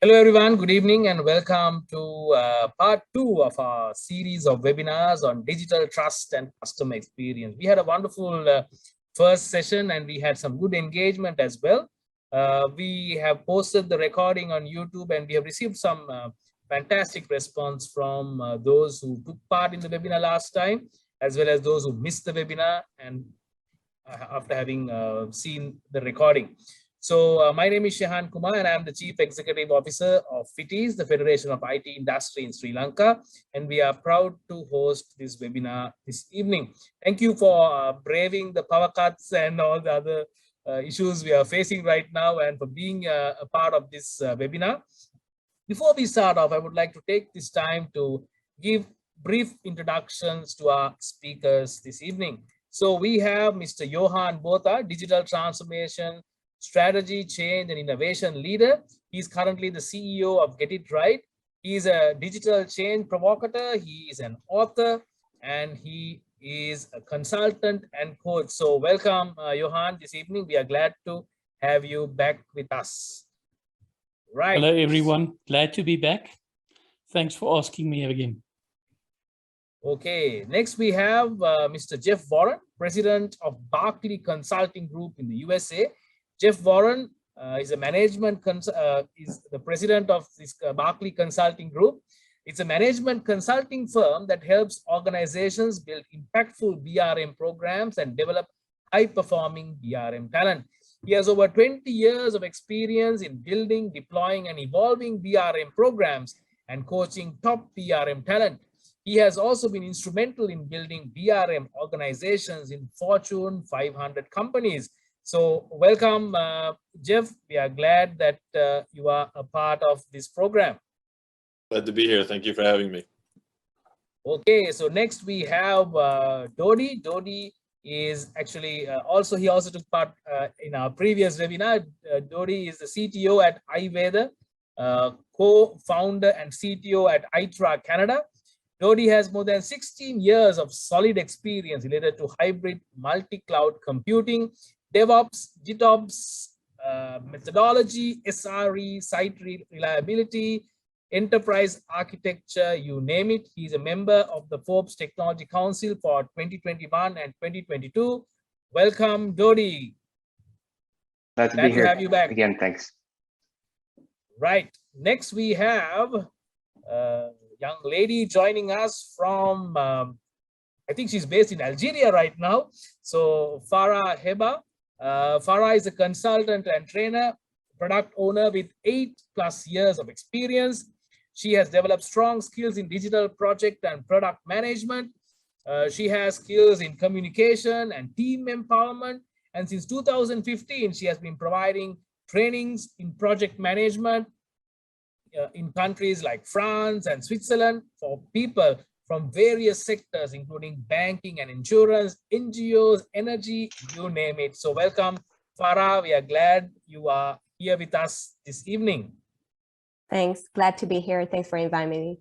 Hello everyone, good evening and welcome to part 2 of our series of webinars on digital trust and customer experience. We had a wonderful first session and we had some good engagement as well. We have posted the recording on YouTube and we have received some fantastic response from those who took part in the webinar last time, as well as those who missed the webinar and after having seen the recording. So my name is Johann and I'm the Chief Executive Officer of FITIS, the Federation of IT Industry in Sri Lanka. And we are proud to host this webinar this evening. Thank you for braving the power cuts and all the other issues we are facing right now and for being a part of this webinar. Before we start off, I would like to take this time to give brief introductions to our speakers this evening. So we have Mr. Johann Botha, Digital Transformation Strategy, Change and Innovation Leader. He's currently the CEO of getITright. He's a digital change provocateur. He is an author and he is a consultant and coach. So welcome, Johann, this evening. We are glad to have you back with us. Right. Hello, everyone. Glad to be back. Thanks for asking me again. Okay, next we have Mr. Jeff Warren, President of Barkley Consulting Group in the USA. Jeff Warren is a is the president of this Barkley Consulting Group. It's a management consulting firm that helps organizations build impactful BRM programs and develop high-performing BRM talent. He has over 20 years of experience in building, deploying, and evolving BRM programs and coaching top BRM talent. He has also been instrumental in building BRM organizations in Fortune 500 companies. So welcome, Jeff. We are glad that you are a part of this program. Glad to be here. Thank you for having me. Okay, so next we have Dodi. Dodi is actually he also took part in our previous webinar. Dodi is the CTO at Aytra, co-founder and CTO at Aytra, Canada. Dodi has more than 16 years of solid experience related to hybrid multi-cloud computing, DevOps, GitOps, methodology, SRE, site reliability, enterprise architecture, you name it. He's a member of the Forbes Technology Council for 2021 and 2022. Welcome, Dodi. Glad to be here. Have you back. Again, thanks. Right. Next, we have a young lady joining us from, I think she's based in Algeria right now. So Farah Heba. Farah is a consultant and trainer, product owner with 8+ years of experience. She has developed strong skills in digital project and product management. She has skills in communication and team empowerment. And since 2015, she has been providing trainings in project management in countries like France and Switzerland for people from various sectors, including banking and insurance, NGOs, energy, you name it. So welcome, Farah. We are glad you are here with us this evening. Thanks. Glad to be here. Thanks for inviting me.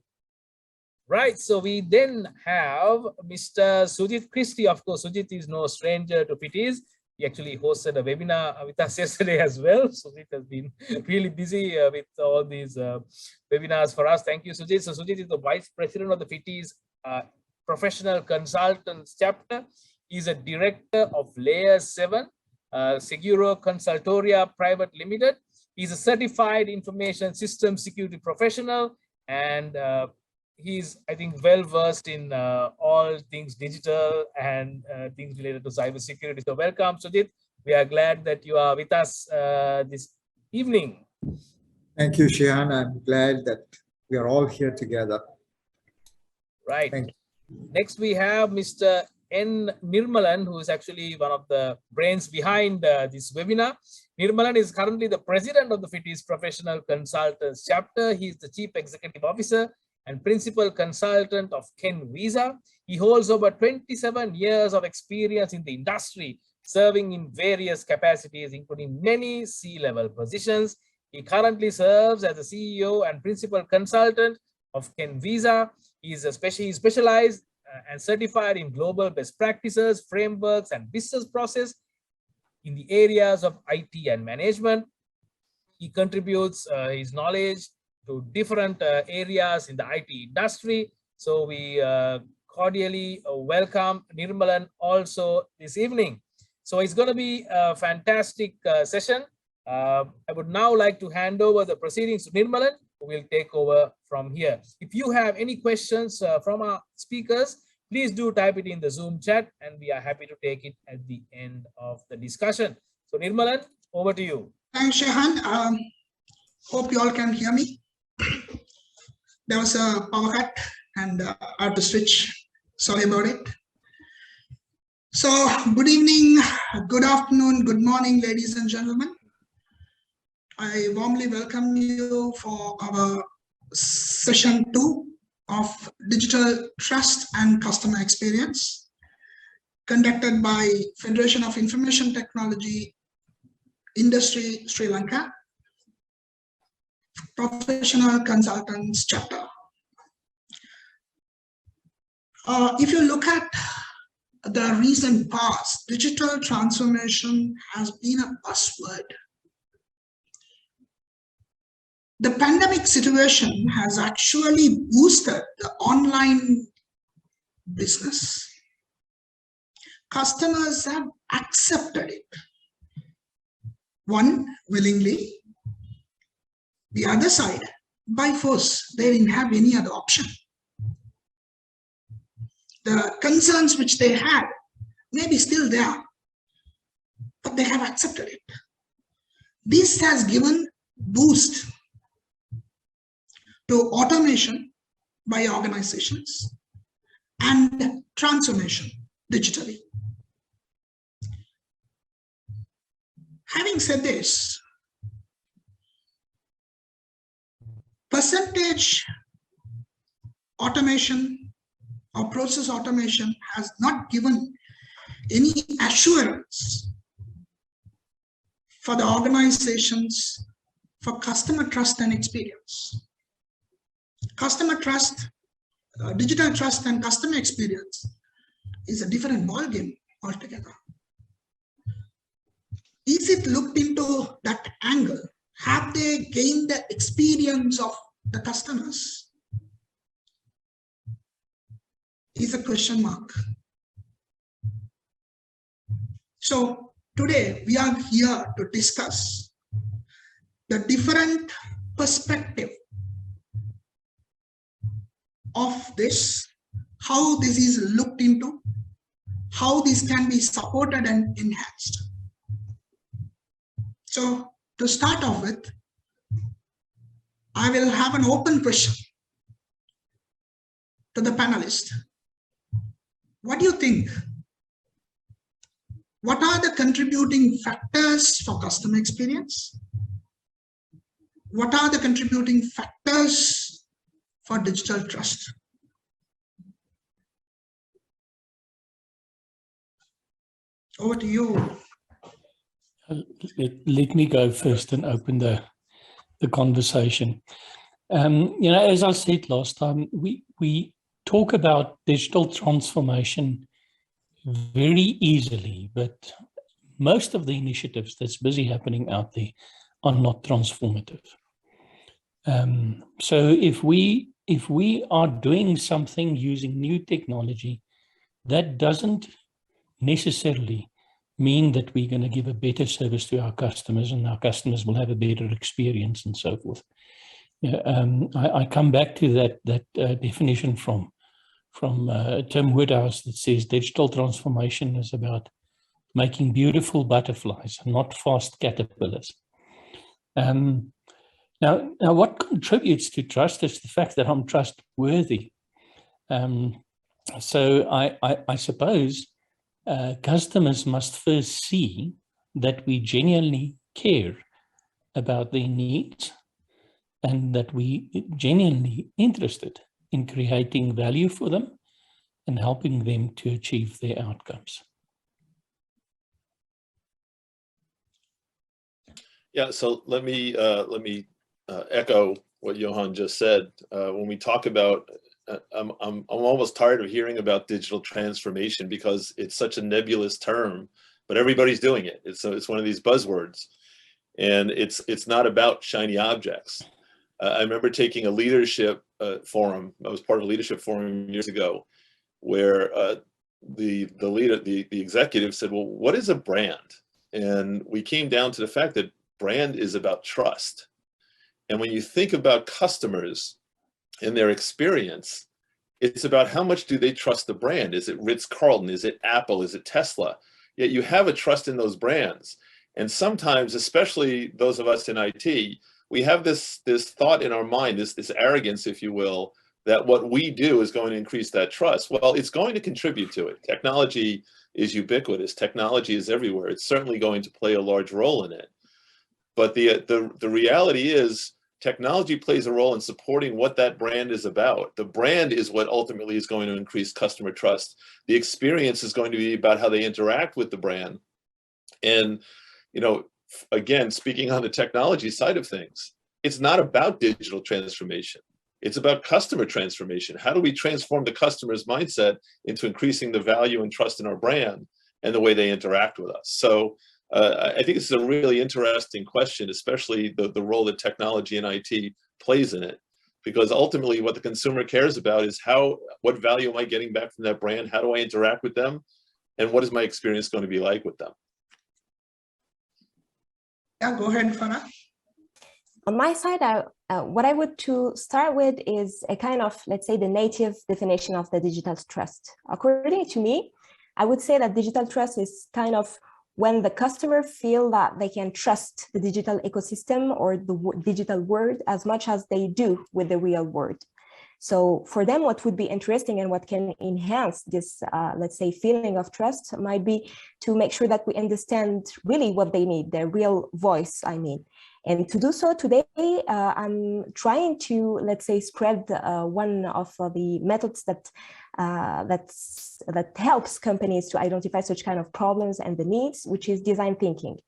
Right. So we then have Mr. Sujit Christy. Of course, Sujit is no stranger to FITIS. He actually hosted a webinar with us yesterday as well. Sujit has been really busy with all these webinars for us. Thank you, Sujit. So Sujit is the Vice President of the FITIS Professional Consultants Chapter. He's a Director of Layer 7, Seguro Consultoria Private Limited. He's a Certified Information System Security Professional and he's, I think, well-versed in all things digital and things related to cybersecurity. So welcome, Sujit. We are glad that you are with us this evening. Thank you, Johann. I'm glad that we are all here together. Right. Thank you. Next, we have Mr. Nirmalan, who is actually one of the brains behind this webinar. Nirmalan is currently the president of the FITIS Professional Consultants Chapter. He is the Chief Executive Officer and Principal Consultant of KenVisa. He holds over 27 years of experience in the industry, serving in various capacities, including many C-level positions. He currently serves as the CEO and Principal Consultant of KenVisa. He is specialized and certified in global best practices, frameworks, and business process in the areas of IT and management. He contributes his knowledge to different areas in the IT industry. So we cordially welcome Nirmalan also this evening. So it's going to be a fantastic session. I would now like to hand over the proceedings to Nirmalan, who will take over from here. If you have any questions from our speakers, please do type it in the Zoom chat, and we are happy to take it at the end of the discussion. So Nirmalan, over to you. Thanks, Johann. Hope you all can hear me. There was a power cut and I had to switch. Sorry about it. So good evening, good afternoon, good morning, ladies and gentlemen. I warmly welcome you for our session 2 of Digital Trust and Customer Experience, conducted by Federation of Information Technology Industry, Sri Lanka, Professional Consultants Chapter. If you look at the recent past, digital transformation has been a buzzword. The pandemic situation has actually boosted the online business. Customers have accepted it. One, willingly. The other side, by force. They didn't have any other option. The concerns which they had may be still there, but they have accepted it. This has given boost to automation by organizations and transformation digitally. Having said this, percentage automation or process automation has not given any assurance for the organizations for customer trust and experience. Customer trust, digital trust and customer experience is a different ballgame altogether. Is it looked into that angle? Have they gained the experience of the customers? Is a question mark. So today we are here to discuss the different perspective of this, how this is looked into, how this can be supported and enhanced. So to start off with, I will have an open question to the panelists. What do you think? What are the contributing factors for customer experience? What are the contributing factors for digital trust? Over to you. Let me go first and open the conversation. You know, as I said last time, we talk about digital transformation very easily, but most of the initiatives that's busy happening out there are not transformative. So if we are doing something using new technology, that doesn't necessarily mean that we're going to give a better service to our customers and our customers will have a better experience and so forth. I come back to that definition from Tim Woodhouse that says digital transformation is about making beautiful butterflies, not fast caterpillars. Now, what contributes to trust is the fact that I'm trustworthy. So I suppose customers must first see that we genuinely care about their needs and that we genuinely interested in creating value for them and helping them to achieve their outcomes. Yeah, so let me echo what Johann just said. When we talk about, I'm almost tired of hearing about digital transformation because it's such a nebulous term, but everybody's doing it. It's one of these buzzwords, and it's not about shiny objects. I remember taking a leadership forum. I was part of a leadership forum years ago, where the leader, the executive said, well, what is a brand? And we came down to the fact that brand is about trust. And when you think about customers and their experience, it's about how much do they trust the brand? Is it Ritz-Carlton? Is it Apple? Is it Tesla? Yet you have a trust in those brands. And sometimes, especially those of us in IT, we have this thought in our mind, this arrogance, if you will, that what we do is going to increase that trust. Well, it's going to contribute to it. Technology is ubiquitous. Technology is everywhere. It's certainly going to play a large role in it. But the reality is, technology plays a role in supporting what that brand is about. The brand is what ultimately is going to increase customer trust. The experience is going to be about how they interact with the brand. And, you know, again, speaking on the technology side of things, it's not about digital transformation. It's about customer transformation. How do we transform the customer's mindset into increasing the value and trust in our brand and the way they interact with us? So I think this is a really interesting question, especially the role that technology and IT plays in it, because ultimately what the consumer cares about is what value am I getting back from that brand? How do I interact with them? And what is my experience going to be like with them? Yeah, go ahead, Farah. On my side, what I would to start with is a kind of, let's say, the native definition of the digital trust. According to me, I would say that digital trust is kind of when the customer feel that they can trust the digital ecosystem or the digital world as much as they do with the real world. So for them, what would be interesting and what can enhance this, let's say, feeling of trust might be to make sure that we understand really what they need, their real voice, I mean. And to do so today, I'm trying to, let's say, spread one of the methods that helps companies to identify such kind of problems and the needs, which is design thinking.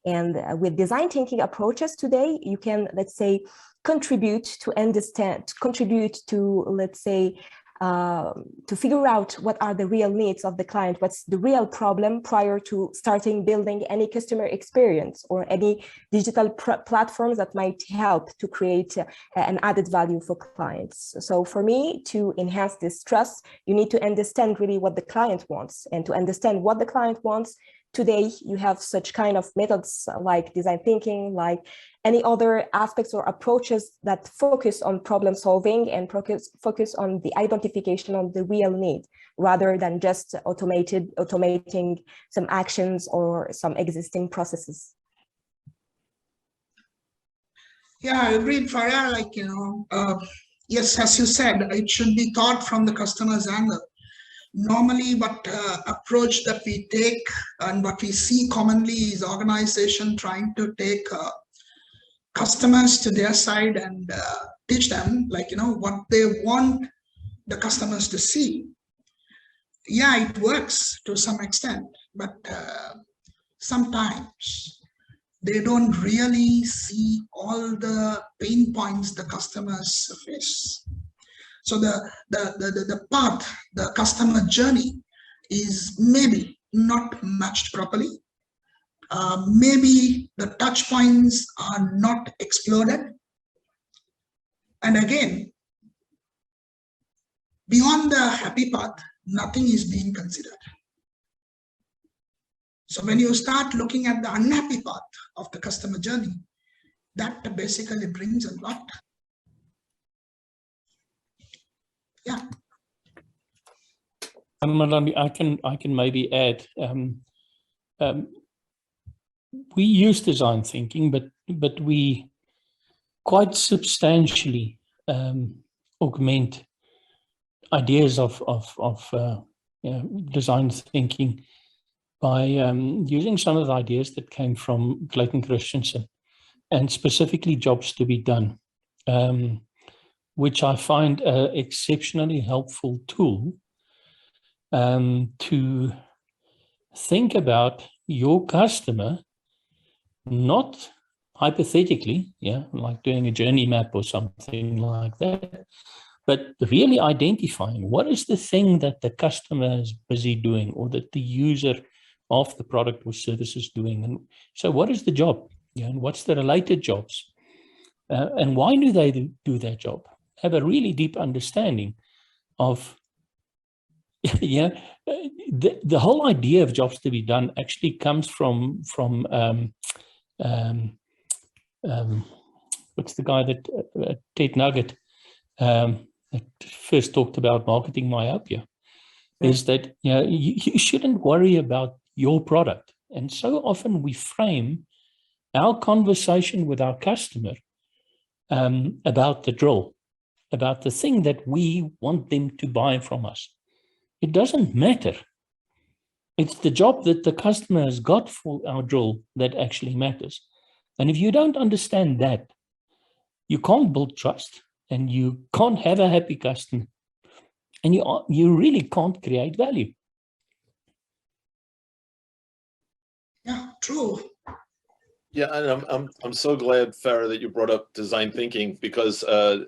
And with design thinking approaches today, you can, let's say, contribute to understand, contribute to, let's say, to figure out what are the real needs of the client, what's the real problem prior to starting building any customer experience or any digital platforms that might help to create an added value for clients. So for me, to enhance this trust, you need to understand really what the client wants, and to understand what the client wants. Today, you have such kind of methods like design thinking, like any other aspects or approaches that focus on problem solving and focus on the identification of the real need, rather than just automating some actions or some existing processes. Yeah, I agreed, Farah. Like, yes, as you said, it should be thought from the customer's angle. Normally, what approach that we take and what we see commonly is organization trying to take customers to their side and teach them, like, what they want the customers to see. Yeah, it works to some extent, but sometimes they don't really see all the pain points the customers face. So the path, the customer journey is maybe not matched properly. Maybe the touch points are not exploded. And again, beyond the happy path, nothing is being considered. So when you start looking at the unhappy path of the customer journey, that basically brings a lot. Yeah. I can maybe add. We use design thinking, but we quite substantially augment ideas of design thinking by using some of the ideas that came from Clayton Christensen, and specifically jobs to be done, which I find an exceptionally helpful tool to think about your customer, not hypothetically, like doing a journey map or something like that, but really identifying what is the thing that the customer is busy doing, or that the user of the product or service is doing. And so what is the job? And what's the related jobs? And why do they do that job? Have a really deep understanding of, the whole idea of jobs to be done actually comes from what's the guy that Ted Nugget that first talked about marketing myopia, is that you shouldn't worry about your product. And so often we frame our conversation with our customer about the drill, about the thing that we want them to buy from us. It doesn't matter. It's the job that the customer has got for our drill that actually matters. And if you don't understand that, you can't build trust, and you can't have a happy customer, and you really can't create value. Yeah, true. Yeah, and I'm so glad, Farah, that you brought up design thinking, because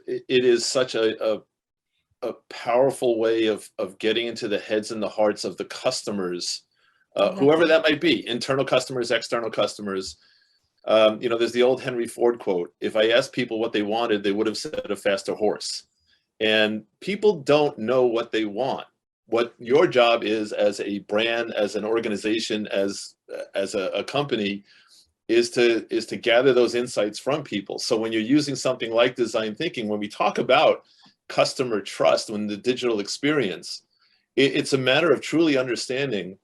it is such a powerful way of getting into the heads and the hearts of the customers, whoever that might be, internal customers, external customers. There's the old Henry Ford quote: if I asked people what they wanted, they would have said a faster horse. And people don't know what they want. What your job is as a brand, as an organization, as a company, is to gather those insights from people. So when you're using something like design thinking, when we talk about customer trust, when the digital experience, it's a matter of truly understanding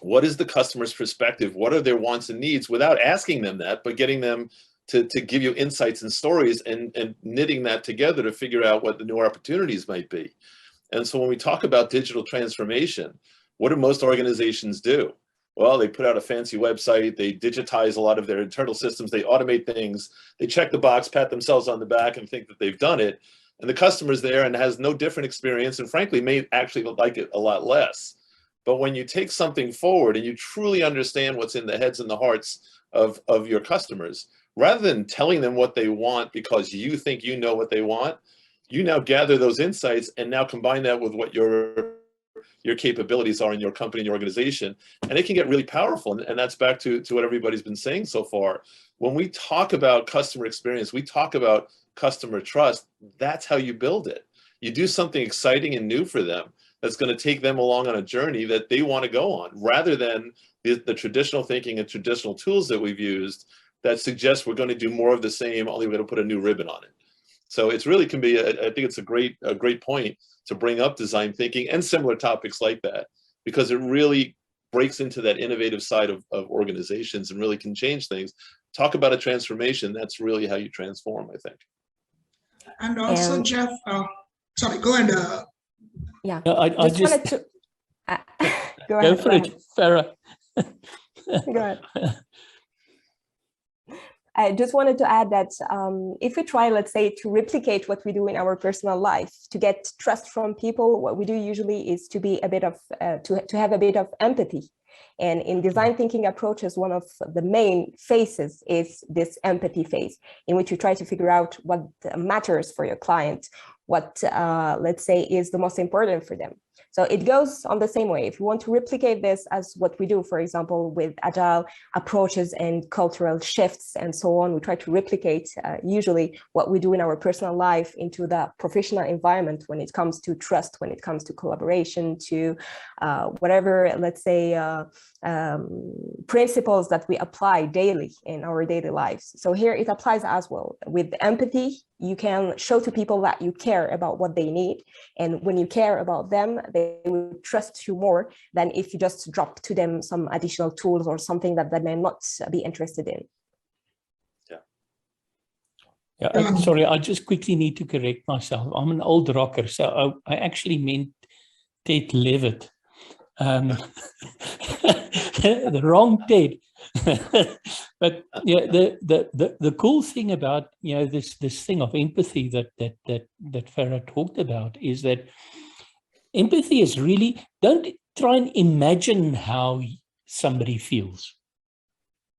what is the customer's perspective, what are their wants and needs, without asking them that, but getting them to give you insights and stories, and knitting that together to figure out what the new opportunities might be. And so when we talk about digital transformation, what do most organizations do? Well, they put out a fancy website, they digitize a lot of their internal systems, they automate things, they check the box, pat themselves on the back and think that they've done it. And the customer's there and has no different experience, and frankly may actually like it a lot less. But when you take something forward and you truly understand what's in the heads and the hearts of your customers, rather than telling them what they want because you think you know what they want, you now gather those insights and now combine that with what your capabilities are in your company and your organization, and it can get really powerful. And that's back to what everybody's been saying so far. When we talk about customer experience, we talk about customer trust. That's how you build it. You do something exciting and new for them that's going to take them along on a journey that they want to go on, rather than the traditional thinking and traditional tools that we've used that suggest we're going to do more of the same, only we're going to put a new ribbon on it. So it's really can be, I think it's a great point to bring up design thinking and similar topics like that, because it really breaks into that innovative side of organizations and really can change things. Talk about a transformation. That's really how you transform, I think. And also, Jeff, sorry, go ahead. Yeah, I just wanted to go go ahead. for it, Farah. Go ahead. I just wanted to add that if we try, let's say, to replicate what we do in our personal life to get trust from people, what we do usually is to be a bit of to have a bit of empathy. And in design thinking approaches, one of the main phases is this empathy phase, in which you try to figure out what matters for your client, what, let's say, is the most important for them. So it goes on the same way. If you want to replicate this as what we do, for example, with agile approaches and cultural shifts and so on, we try to replicate usually what we do in our personal life into the professional environment when it comes to trust, when it comes to collaboration, to whatever, let's say, principles that we apply daily in our daily lives. So here it applies as well. With empathy, you can show to people that you care about what they need. And when you care about them, they will trust you more than if you just drop to them some additional tools or something that they may not be interested in. Yeah, sorry, I just quickly need to correct myself. I'm an old rocker, so I actually meant Ted Levitt. The wrong Ted. But yeah, the cool thing about this thing of empathy that Farah talked about is that empathy is really, don't try and imagine how somebody feels.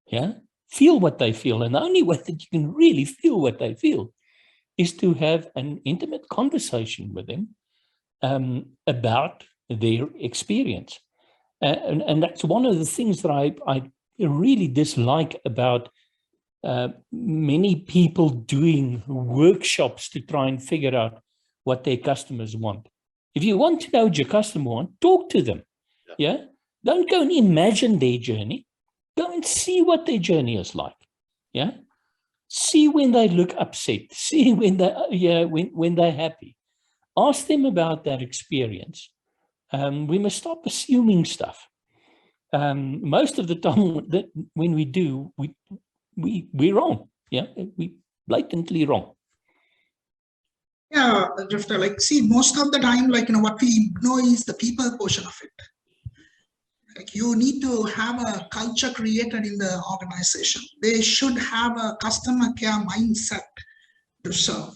Yeah, feel what they feel, and the only way that you can really feel what they feel is to have an intimate conversation with them about their experience. And that's one of the things that I really dislike about many people doing workshops to try and figure out what their customers want. If you want to know what your customer wants, talk to them. Yeah. Don't go and imagine their journey. Go and see what their journey is like. Yeah. See when they look upset. See when they when they're happy. Ask them about that experience. We must stop assuming stuff. Most of the time that when we do, we're wrong. Yeah, we blatantly wrong. Yeah, Drifter, like, see, most of the time, like, what we know is the people portion of it. Like, you need to have a culture created in the organization. They should have a customer care mindset to serve.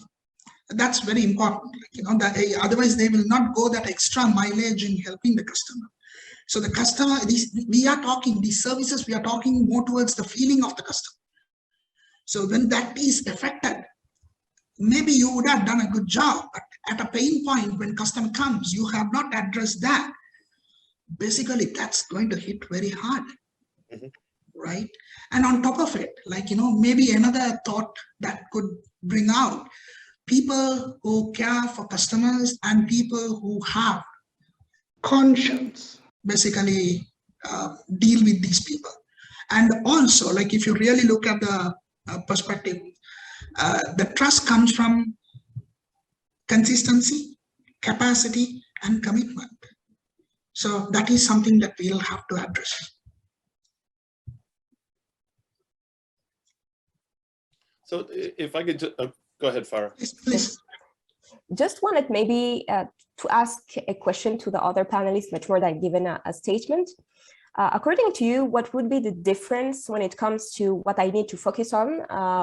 That's very important. Like, that, otherwise they will not go that extra mileage in helping the customer. So the customer, we are talking, these services, we are talking more towards the feeling of the customer. So when that is affected, maybe you would have done a good job, but at a pain point when customer comes, you have not addressed that. Basically, that's going to hit very hard, right? And on top of it, like, maybe another thought that could bring out people who care for customers and people who have conscience, basically deal with these people. And also, like, if you really look at the perspective, the trust comes from consistency, capacity, and commitment. So that is something that we'll have to address. So if I could, go ahead, Farah. Please. Just wanted maybe to ask a question to the other panelists, much more than giving a statement. According to you, what would be the difference when it comes to what I need to focus on,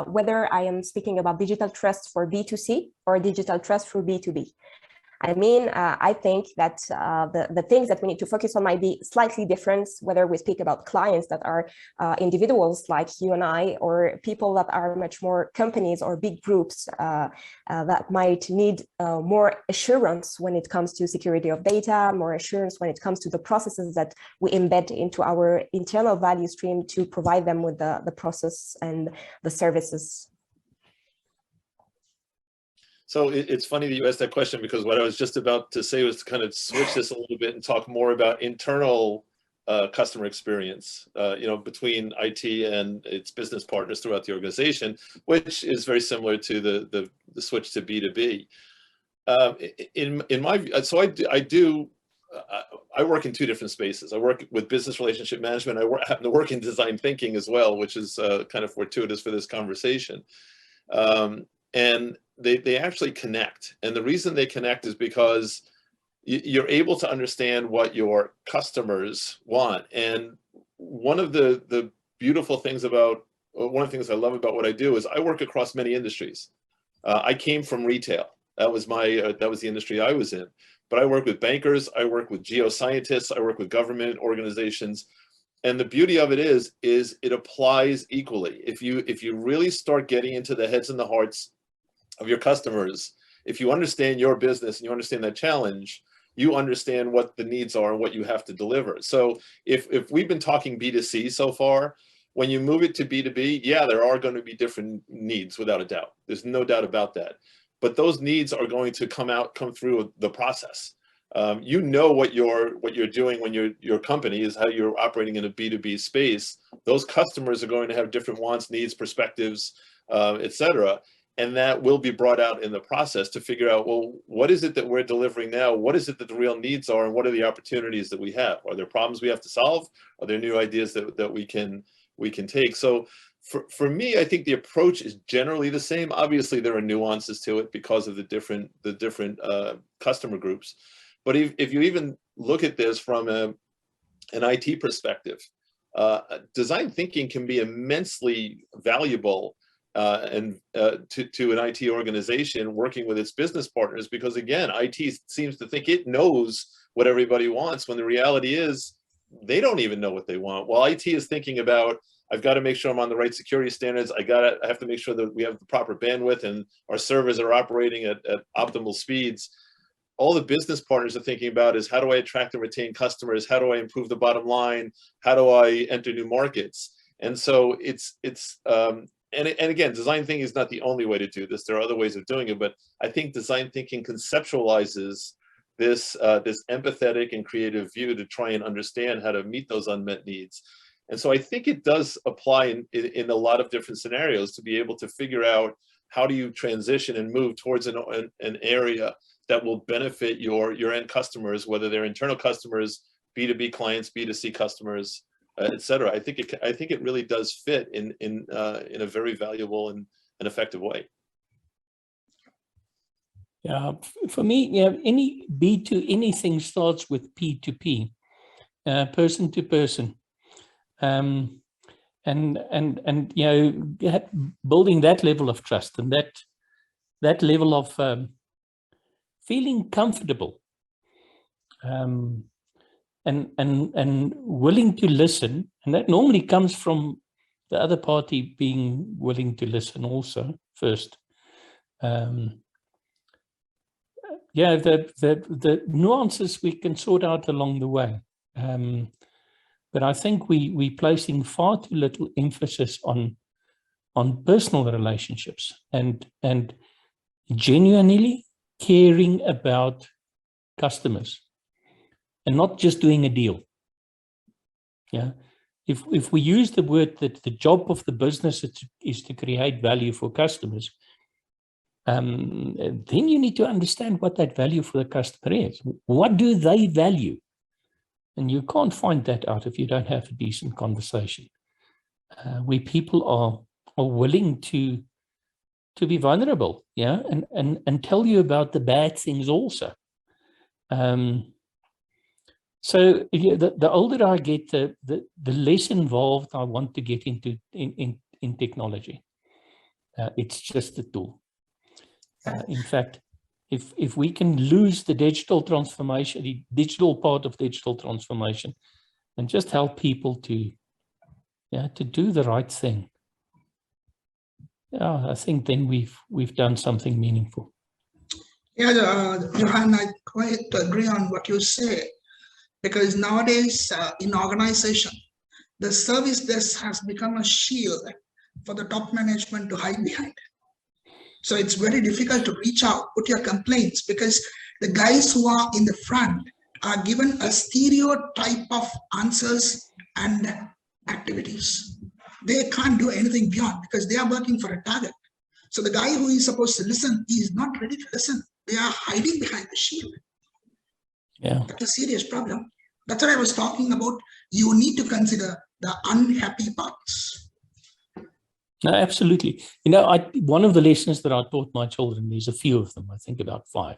whether I am speaking about digital trust for B2C or digital trust for B2B? I mean, I think that the things that we need to focus on might be slightly different, whether we speak about clients that are individuals like you and I, or people that are much more companies or big groups that might need more assurance when it comes to security of data, more assurance when it comes to the processes that we embed into our internal value stream to provide them with the process and the services. So it's funny that you asked that question, because what I was just about to say was to kind of switch this a little bit and talk more about internal customer experience, between IT and its business partners throughout the organization, which is very similar to the switch to B2B. In my view, so I work in two different spaces. I work with business relationship management. I happen to work in design thinking as well, which is kind of fortuitous for this conversation. And they actually connect. And the reason they connect is because you're able to understand what your customers want. And one of the beautiful things about, one of the things I love about what I do is I work across many industries. I came from retail. That was the industry I was in. But I work with bankers, I work with geoscientists, I work with government organizations. And the beauty of it is it applies equally. If you really start getting into the heads and the hearts of your customers, if you understand your business and you understand that challenge, you understand what the needs are and what you have to deliver. So if we've been talking B2C so far, when you move it to B2B, yeah, there are going to be different needs without a doubt. There's no doubt about that. But those needs are going to come through the process. You know what you're doing when your company is how you're operating in a B2B space. Those customers are going to have different wants, needs, perspectives, etc. And that will be brought out in the process to figure out, well, what is it that we're delivering now? What is it that the real needs are? And what are the opportunities that we have? Are there problems we have to solve? Are there new ideas that we can take? So for me, I think the approach is generally the same. Obviously, there are nuances to it because of the different customer groups. But if you even look at this from an IT perspective, design thinking can be immensely valuable to an IT organization working with its business partners, because again, IT seems to think it knows what everybody wants, when the reality is they don't even know what they want. While IT is thinking about, I've got to make sure I'm on the right security standards, I have to make sure that we have the proper bandwidth and our servers are operating at optimal speeds. All the business partners are thinking about is, how do I attract and retain customers? How do I improve the bottom line? How do I enter new markets? And so and again, design thinking is not the only way to do this. There are other ways of doing it, but I think design thinking conceptualizes this this empathetic and creative view to try and understand how to meet those unmet needs. And so I think it does apply in a lot of different scenarios to be able to figure out how do you transition and move towards an area that will benefit your end customers, whether they're internal customers, B2B clients, B2C customers, et cetera. I think it really does fit in a very valuable and effective way. Yeah, for me, yeah, any anything starts with P2P, person to person, and you know, building that level of trust and that level of feeling comfortable, and willing to listen, and that normally comes from the other party being willing to listen also first. Yeah, the nuances we can sort out along the way. But I think we're placing far too little emphasis on personal relationships and genuinely caring about customers and not just doing a deal. Yeah, if we use the word that the job of the business is to create value for customers, then you need to understand what that value for the customer is. What do they value? And you can't find that out if you don't have a decent conversation where people are willing to be vulnerable, yeah, and tell you about the bad things also. So yeah, the older I get, the less involved I want to get into in technology. It's just a tool. In fact, if we can lose the digital transformation, the digital part of digital transformation, and just help people to do the right thing, I think then we've done something meaningful. Yeah, Johann, I quite agree on what you say, because nowadays in organization, the service desk has become a shield for the top management to hide behind. So it's very difficult to reach out, put your complaints, because the guys who are in the front are given a stereotype of answers and activities. They can't do anything beyond because they are working for a target. So the guy who is supposed to listen is not ready to listen. They are hiding behind the shield. Yeah, That's a serious problem. That's what I was talking about. You need to consider the unhappy parts. No, absolutely. You know, one of the lessons that I taught my children, there's a few of them, I think about 5,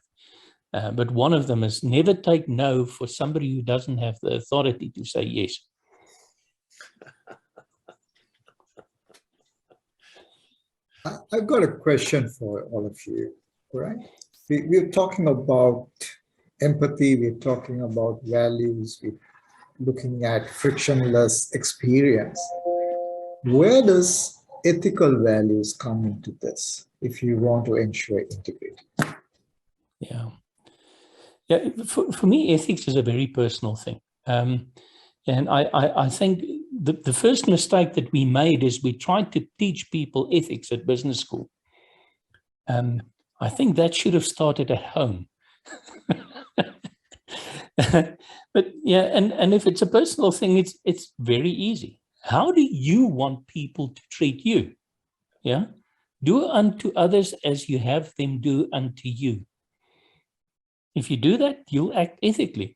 but one of them is never take no for somebody who doesn't have the authority to say yes. I've got a question for all of you, right? We're talking about empathy, we're talking about values, we're looking at frictionless experience. Where does ethical values come into this if you want to ensure integrity? Yeah. For me, ethics is a very personal thing. And I think the first mistake that we made is we tried to teach people ethics at business school. I think that should have started at home. But yeah, and if it's a personal thing, it's very easy. How do you want people to treat you? Yeah, do unto others as you have them do unto you. If you do that, you'll act ethically.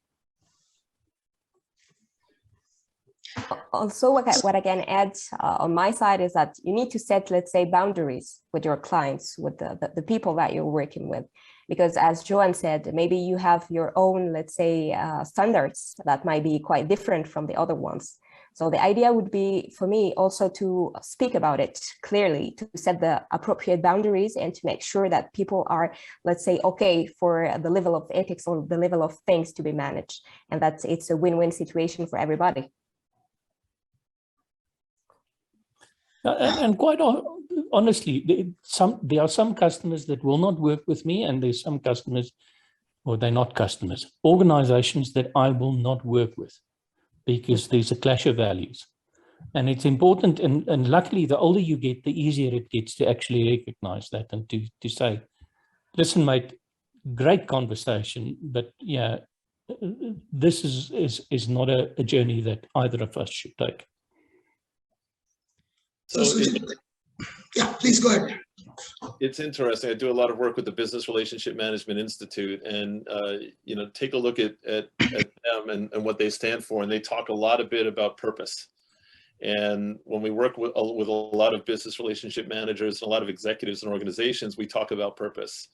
Also, what I can add on my side is that you need to set, let's say, boundaries with your clients, with the people that you're working with. Because as Johann said, maybe you have your own, let's say, standards that might be quite different from the other ones. So the idea would be for me also to speak about it clearly, to set the appropriate boundaries and to make sure that people are, let's say, okay for the level of ethics or the level of things to be managed, and that it's a win-win situation for everybody. And quite honestly, there are some customers that will not work with me, and there's some customers, or they're not customers, organizations that I will not work with because there's a clash of values. And it's important, and luckily, the older you get, the easier it gets to actually recognize that and to say, listen, mate, great conversation, but yeah, this is not a journey that either of us should take. So yeah, please go ahead. It's interesting. I do a lot of work with the Business Relationship Management Institute, and you know, take a look at them and what they stand for, and they talk a bit about purpose. And when we work with a lot of business relationship managers and a lot of executives and organizations, we talk about purpose.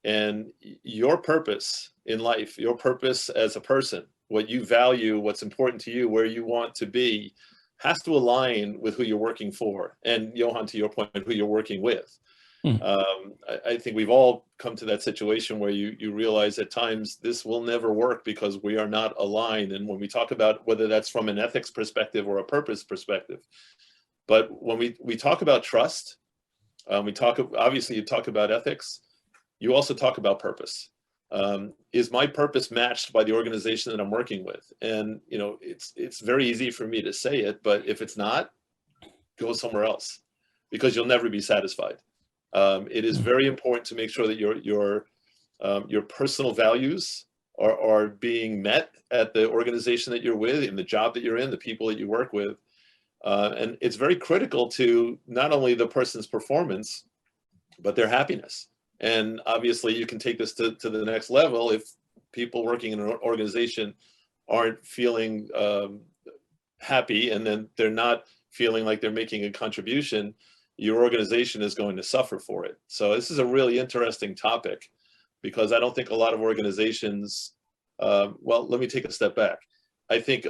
And your purpose in life, your purpose as a person, what you value, what's important to you, where you want to be, has to align with who you're working for. And Johann, to your point, who you're working with. I think we've all come to that situation where you realize at times this will never work because we are not aligned. And when we talk about whether that's from an ethics perspective or a purpose perspective, but when we talk about trust, obviously you talk about ethics, you also talk about purpose. Is my purpose matched by the organization that I'm working with? And you know, it's very easy for me to say it, but if it's not, go somewhere else, because you'll never be satisfied. It is very important to make sure that your personal values are being met at the organization that you're with, in the job that you're in, the people that you work with. And it's very critical to not only the person's performance, but their happiness. And obviously you can take this to the next level. If people working in an organization aren't feeling happy, and then they're not feeling like they're making a contribution, your organization is going to suffer for it. So this is a really interesting topic, because I don't think a lot of organizations, well, let me take a step back. I think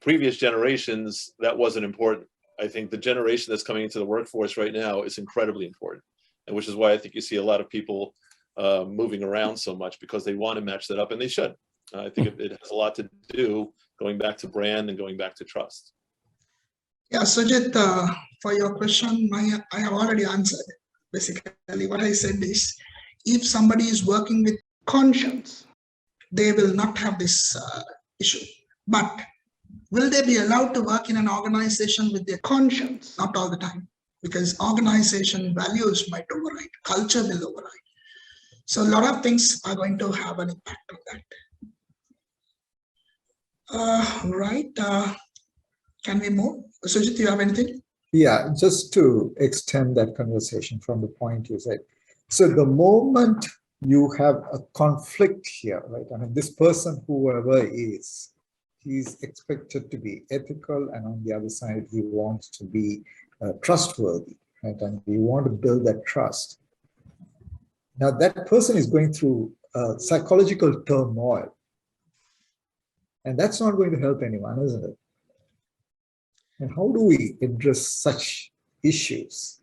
previous generations, that wasn't important. I think the generation that's coming into the workforce right now is incredibly important, and which is why I think you see a lot of people moving around so much, because they want to match that up, and they should. I think it has a lot to do, going back to brand and going back to trust. Yeah, Sujit, for your question, I have already answered. Basically, what I said is, if somebody is working with conscience, they will not have this issue. But will they be allowed to work in an organization with their conscience? Not all the time, because organization values might override, culture will override. So a lot of things are going to have an impact on that. Right. Can we move? Sujit, do you have anything? Yeah, just to extend that conversation from the point you said. So the moment you have a conflict here, right? I mean, this person, whoever is, he's expected to be ethical, and on the other side, he wants to be trustworthy, right? And we want to build that trust. Now, that person is going through psychological turmoil, and that's not going to help anyone, isn't it? And how do we address such issues?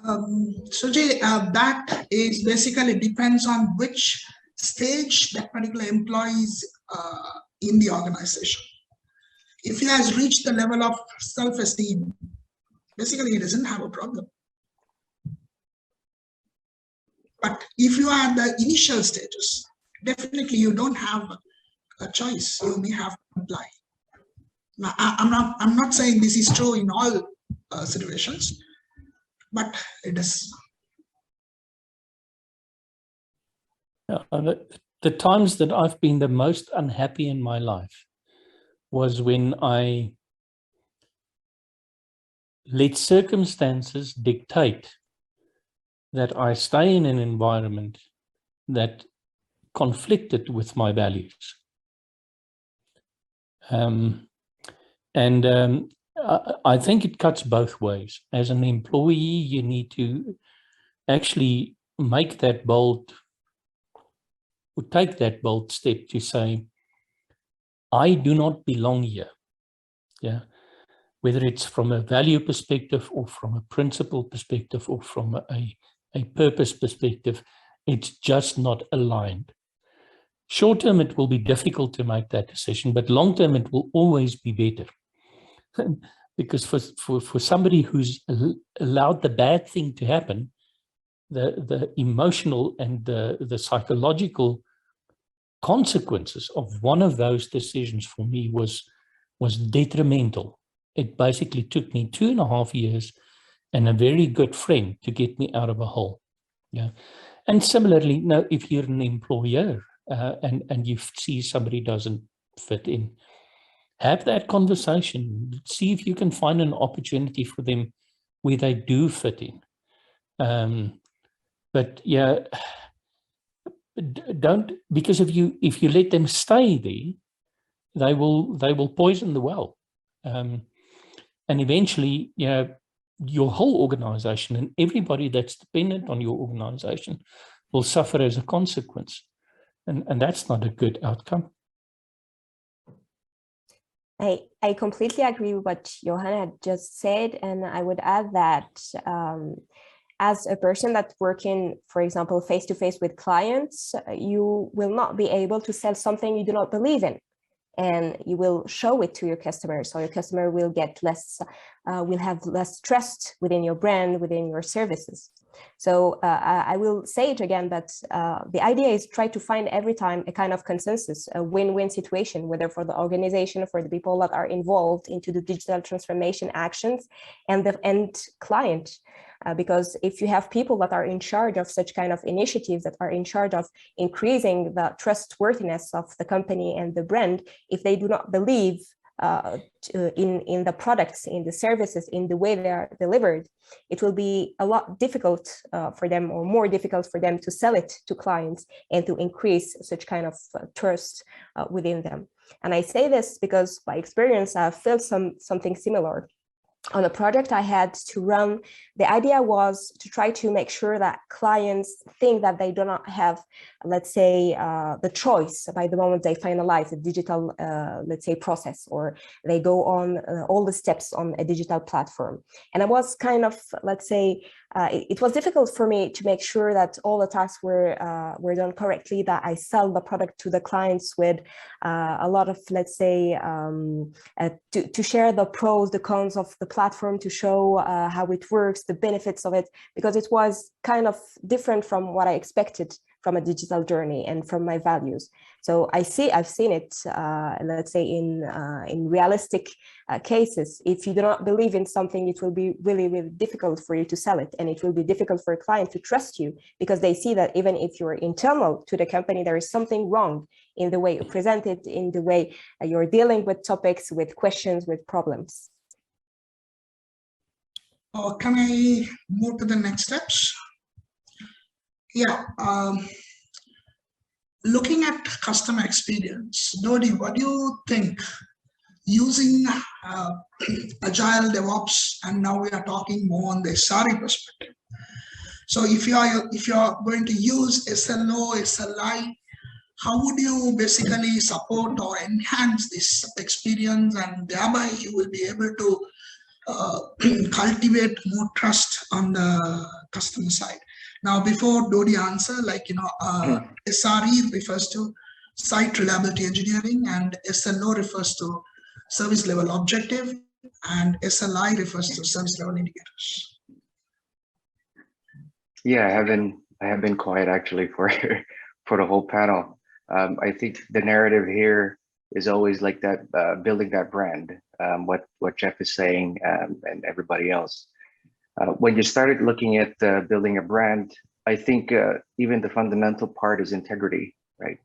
Sujit, that is basically depends on which stage that particular employee is in the organization. If he has reached the level of self-esteem, basically he doesn't have a problem. But if you are at the initial stages, definitely you don't have a choice. You may have to comply. Now, I'm not saying this is true in all situations, but it is. The times that I've been the most unhappy in my life was when I let circumstances dictate that I stay in an environment that conflicted with my values. I think it cuts both ways. As an employee, you need to actually make that bold, or take that bold step to say, I do not belong here. Yeah, whether it's from a value perspective or from a principle perspective or from a purpose perspective, it's just not aligned. Short term, it will be difficult to make that decision, but long term, it will always be better. Because for somebody who's allowed the bad thing to happen, the emotional and the psychological consequences of one of those decisions for me was detrimental. it basically took me 2.5 years and a very good friend to get me out of a hole. Yeah. And similarly, now, if you're an employer and you see somebody doesn't fit in, have that conversation. See if you can find an opportunity for them where they do fit in. But yeah, don't, because if you let them stay there, they will poison the well, and eventually, you know, your whole organization and everybody that's dependent on your organization will suffer as a consequence, and that's not a good outcome. I completely agree with what Johann had just said, and I would add that as a person that's working, for example, face-to-face with clients, you will not be able to sell something you do not believe in, and you will show it to your customer. So your customer will get less, will have less trust within your brand, within your services. So I will say it again, but the idea is try to find every time a kind of consensus, a win-win situation, whether for the organization, for the people that are involved into the digital transformation actions, and the end client. Because if you have people that are in charge of such kind of initiatives, that are in charge of increasing the trustworthiness of the company and the brand, if they do not believe in the products, in the services, in the way they are delivered, it will be a lot difficult for them, or more difficult for them, to sell it to clients and to increase such kind of trust within them. And I say this because by experience, I've felt something similar. On a project I had to run, the idea was to try to make sure that clients think that they do not have, let's say, the choice by the moment they finalize a digital, let's say, process, or they go on all the steps on a digital platform. And I was kind of, let's say, it was difficult for me to make sure that all the tasks were done correctly, that I sell the product to the clients with a lot of, let's say, to share the pros, the cons of the platform, to show how it works, the benefits of it, because it was kind of different from what I expected from a digital journey and from my values. So I've seen it, let's say, in realistic cases. If you do not believe in something, it will be really, really difficult for you to sell it, and it will be difficult for a client to trust you, because they see that even if you're internal to the company, there is something wrong in the way you present it, in the way you're dealing with topics, with questions, with problems. Can I move to the next steps? Yeah. Looking at customer experience, Dodi, what do you think? Using Agile DevOps, and now we are talking more on the SRE perspective. So if you are going to use SLO, SLI, how would you basically support or enhance this experience, and thereby you will be able to cultivate more trust on the customer side? Now, before Dodi answer, SRE refers to site reliability engineering, and SLO refers to service level objective, and SLI refers to service level indicators. Yeah, I have been quiet actually for the whole panel. I think the narrative here is always like that, building that brand, what Jeff is saying, and everybody else. When you started looking at building a brand, I think even the fundamental part is integrity, right?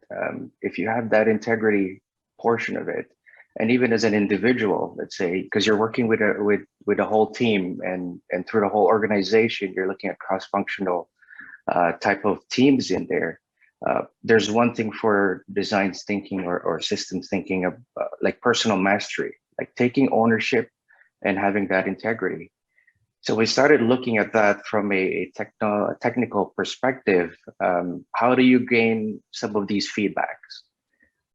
If you have that integrity portion of it, and even as an individual, let's say, because you're working with a whole team, and through the whole organization, you're looking at cross-functional type of teams in there. There's one thing for design thinking or systems thinking of like personal mastery, like taking ownership and having that integrity. So we started looking at that from a technical perspective. How do you gain some of these feedbacks?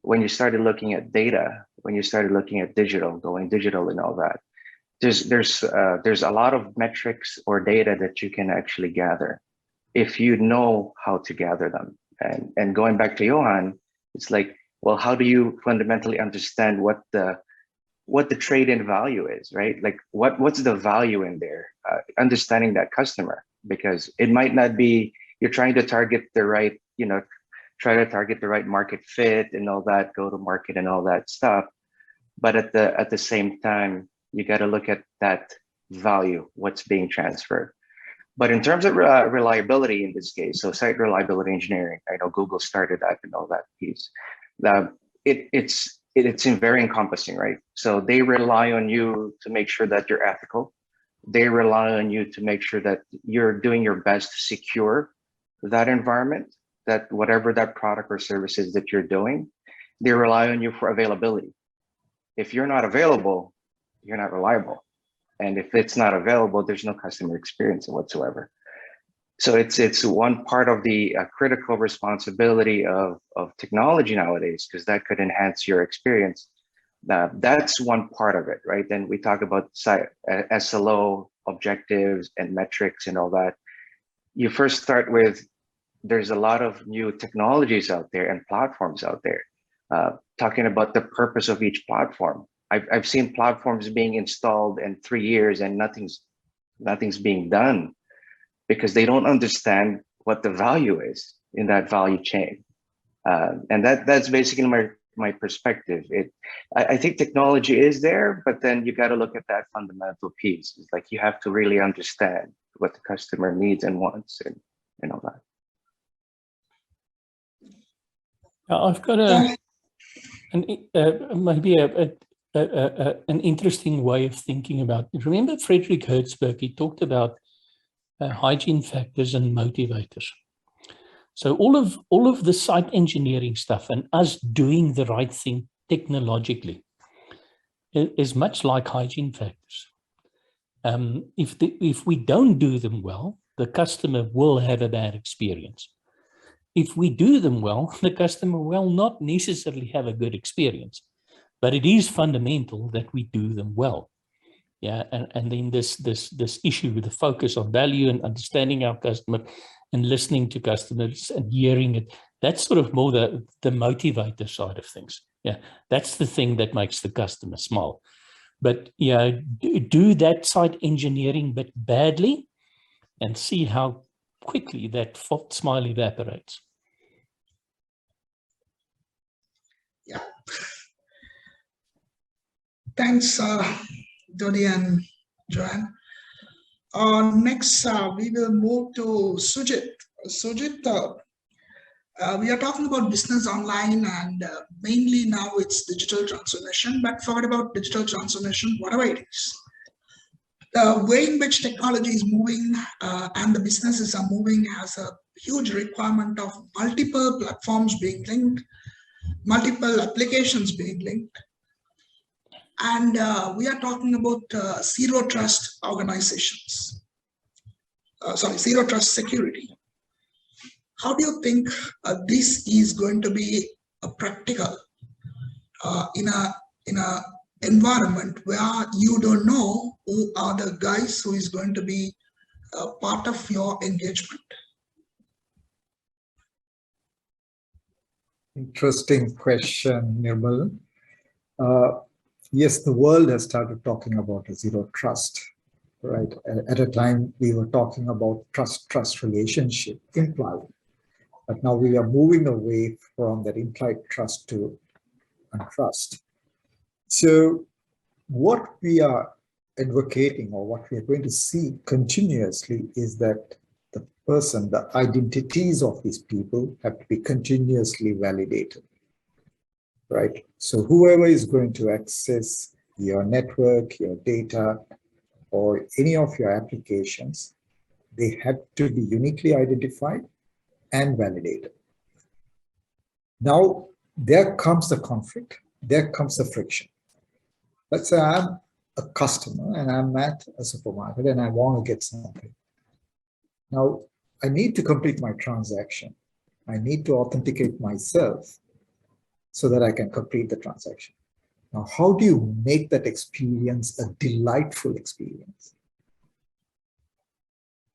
When you started looking at data, when you started looking at going digital and all that, there's a lot of metrics or data that you can actually gather if you know how to gather them. And going back to Johann, it's like, well, how do you fundamentally understand what the trade-in value is, right? Like what's the value in there? Understanding that customer, because it might not be you're trying to target the right, try to target the right market fit and all that, go to market and all that stuff. But at the same time, you got to look at that value, what's being transferred. But in terms of reliability in this case, so site reliability engineering, I know Google started that and all that piece. It's very encompassing, right? So they rely on you to make sure that you're ethical. They rely on you to make sure that you're doing your best to secure that environment, that whatever that product or service is that you're doing, they rely on you for availability. If you're not available, you're not reliable. And if it's not available, there's no customer experience whatsoever. So it's one part of the critical responsibility of technology nowadays, because that could enhance your experience. That's one part of it, right? Then we talk about SLO objectives and metrics and all that. You first start with, there's a lot of new technologies out there and platforms out there, talking about the purpose of each platform. I've seen platforms being installed in 3 years and nothing's being done because they don't understand what the value is in that value chain. And that's basically my perspective. I think technology is there, but then you got to look at that fundamental piece. It's like you have to really understand what the customer needs and wants and all that. I've got maybe an interesting way of thinking about it. Remember Frederick Hertzberg, he talked about hygiene factors and motivators. So all of the site engineering stuff and us doing the right thing technologically is much like hygiene factors. If we don't do them well, the customer will have a bad experience. If we do them well, the customer will not necessarily have a good experience. But it is fundamental that we do them well. Yeah, and then this issue with the focus on value and understanding our customer and listening to customers and hearing it, that's sort of more the motivator side of things. Yeah, that's the thing that makes the customer smile. But yeah, do that site engineering bit badly and see how quickly that smile evaporates. Yeah. Thanks, Dodi and Johann. Next, we will move to Sujit. Sujit, we are talking about business online and mainly now it's digital transformation, but forget about digital transformation, whatever it is. The way in which technology is moving and the businesses are moving has a huge requirement of multiple platforms being linked, multiple applications being linked. And we are talking about zero trust organizations. Zero trust security. How do you think this is going to be practical in a environment where you don't know who are the guys who is going to be part of your engagement? Interesting question, Nirmalan. Yes, the world has started talking about a zero trust, right? At a time we were talking about trust relationship implied, but now we are moving away from that implied trust to untrust. So what we are advocating or what we are going to see continuously is that the person, the identities of these people have to be continuously validated. Right. So whoever is going to access your network, your data, or any of your applications, they have to be uniquely identified and validated. Now, there comes the conflict, there comes the friction. Let's say I'm a customer and I'm at a supermarket and I want to get something. Now, I need to complete my transaction. I need to authenticate myself so that I can complete the transaction. Now, how do you make that experience a delightful experience?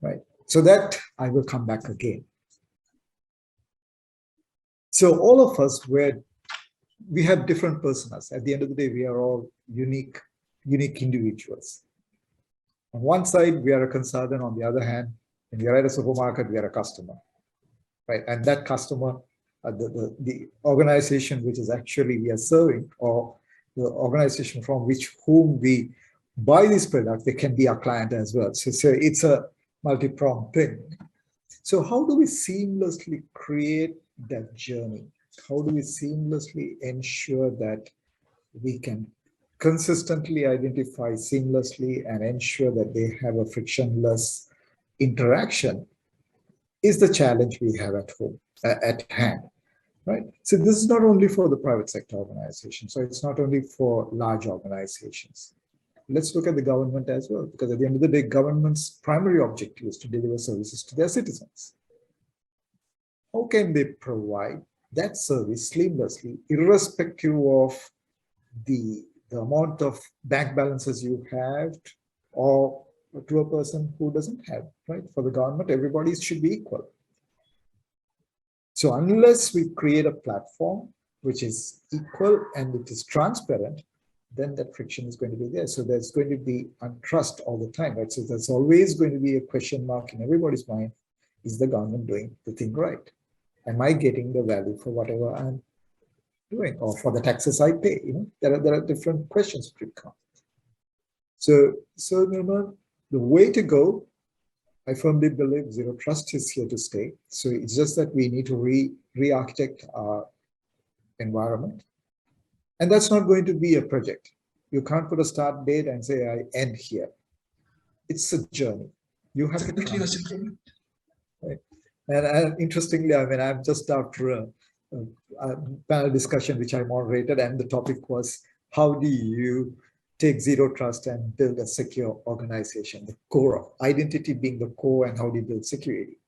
Right. So that I will come back again. So all of us, we have different personas. At the end of the day, we are all unique individuals. On one side, we are a consultant. On the other hand, when we are at a supermarket, we are a customer. Right. And that customer, the organization which is actually we are serving, or the organization from whom we buy this product, they can be our client as well. So it's a multi-pronged thing. So how do we seamlessly create that journey? How do we seamlessly ensure that we can consistently identify seamlessly and ensure that they have a frictionless interaction is the challenge we have at home, at hand, right? So this is not only for the private sector organization. So it's not only for large organizations. Let's look at the government as well, because at the end of the day, government's primary objective is to deliver services to their citizens. How can they provide that service seamlessly, irrespective of the amount of bank balances you have, or to a person who doesn't have, right? For the government, everybody should be equal. So unless we create a platform which is equal and it is transparent, then that friction is going to be there. So there's going to be untrust all the time, right? So there's always going to be a question mark in everybody's mind. Is the government doing the thing right? Am I getting the value for whatever I'm doing, or for the taxes I pay? You know, there are different questions that come. So Nirmalan, the way to go, I firmly believe zero trust is here to stay. So it's just that we need to re-architect our environment. And that's not going to be a project. You can't put a start date and say, I end here. It's a journey. You have to continuous improvement. Right? And interestingly, I mean, I'm just after a panel discussion which I moderated, and the topic was, how do you take zero trust and build a secure organization, the core of identity being the core, and how do you build security?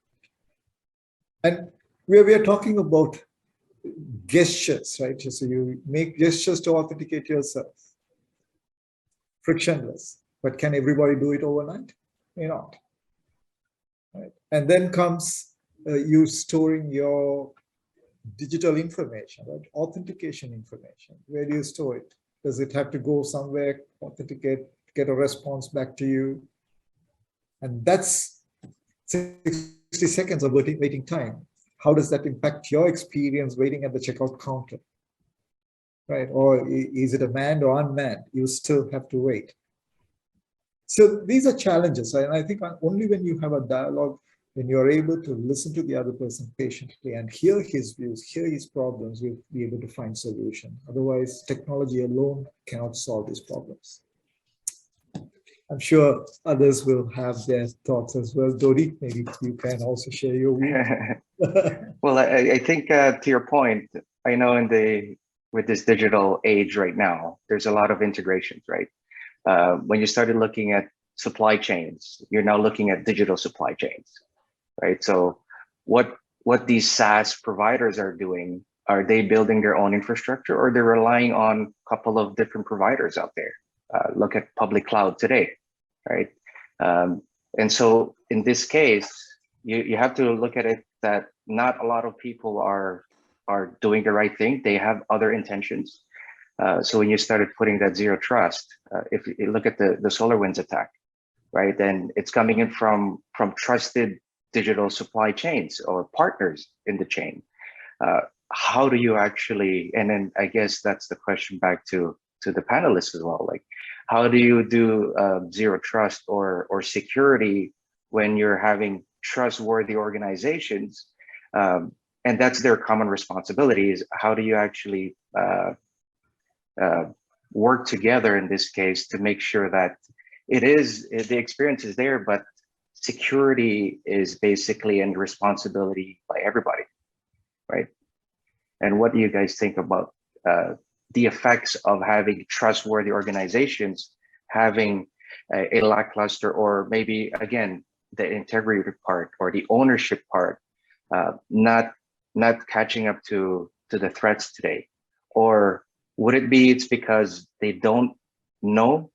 And we are talking about gestures, right? So you make gestures to authenticate yourself, frictionless, but can everybody do it overnight? May not, right? And then comes you storing your digital information, right? Authentication information. Where do you store it? Does it have to go somewhere, authenticate, get a response back to you? And that's 60 seconds of waiting time. How does that impact your experience waiting at the checkout counter, right? Or is it a manned or unmanned? You still have to wait. So these are challenges. And I think only when you have a dialogue, when you're able to listen to the other person patiently and hear his views, hear his problems, you'll be able to find solution. Otherwise, technology alone cannot solve these problems. I'm sure others will have their thoughts as well. Dodi, maybe you can also share your view. Well, I think to your point, I know with this digital age right now, there's a lot of integrations, right? When you started looking at supply chains, you're now looking at digital supply chains, right? So what these SaaS providers are doing, are they building their own infrastructure, or they're relying on a couple of different providers out there? Look at public cloud today, right? And so in this case, you have to look at it that not a lot of people are doing the right thing. They have other intentions. So when you started putting that zero trust, if you look at the SolarWinds attack, right, then it's coming in from trusted digital supply chains or partners in the chain. How do you actually, and then I guess that's the question back to the panelists as well, like, how do you do zero trust or security when you're having trustworthy organizations, and that's their common responsibilities? How do you actually work together in this case to make sure that the experience is there, but security is basically a responsibility by everybody, right? And what do you guys think about the effects of having trustworthy organizations having a lackluster, or maybe again the integrity part or the ownership part not catching up to the threats today? Or would it be it's because they don't know,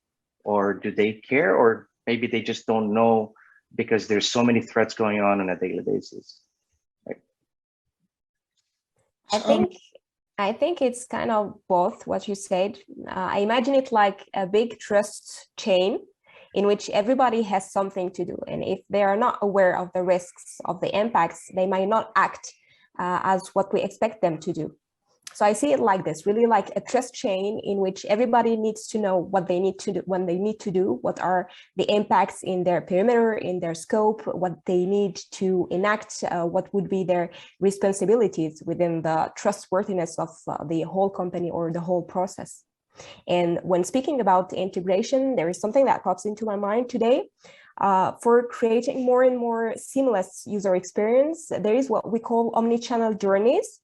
or do they care, or maybe they just don't know because there's so many threats going on a daily basis? Right? I think it's kind of both what you said. I imagine it like a big trust chain in which everybody has something to do. And if they are not aware of the risks, of the impacts, they might not act as what we expect them to do. So I see it like this, really like a trust chain in which everybody needs to know what they need to do, when they need to do, what are the impacts in their perimeter, in their scope, what they need to enact, what would be their responsibilities within the trustworthiness of the whole company or the whole process. And when speaking about integration, there is something that pops into my mind today. For creating more and more seamless user experience, there is what we call omni-channel journeys.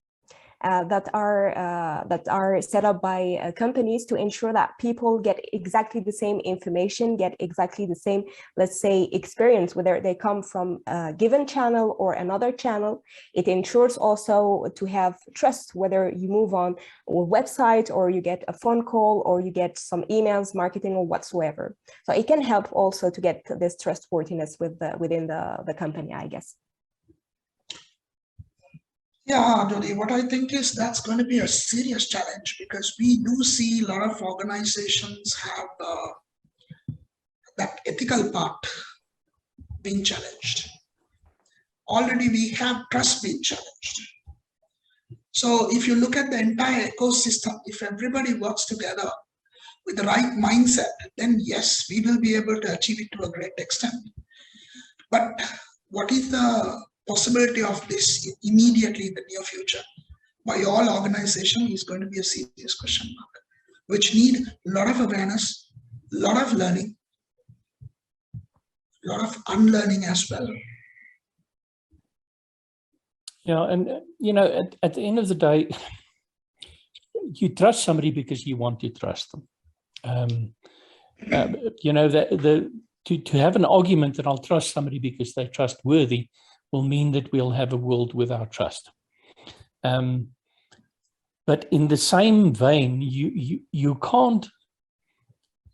That are set up by companies to ensure that people get exactly the same information, get exactly the same, let's say, experience, whether they come from a given channel or another channel. It ensures also to have trust, whether you move on a website or you get a phone call or you get some emails, marketing or whatsoever. So it can help also to get this trustworthiness within the company, I guess. Yeah, Dodi, what I think is that's going to be a serious challenge, because we do see a lot of organizations have that ethical part being challenged. Already we have trust being challenged. So if you look at the entire ecosystem, if everybody works together with the right mindset, then yes, we will be able to achieve it to a great extent. But what is the possibility of this immediately in the near future by all organizations is going to be a serious question mark, which need a lot of awareness, a lot of learning, a lot of unlearning as well. Yeah, and you know, at the end of the day, you trust somebody because you want to trust them. You know, to have an argument that I'll trust somebody because they're trustworthy will mean that we'll have a world without trust. But in the same vein, you can't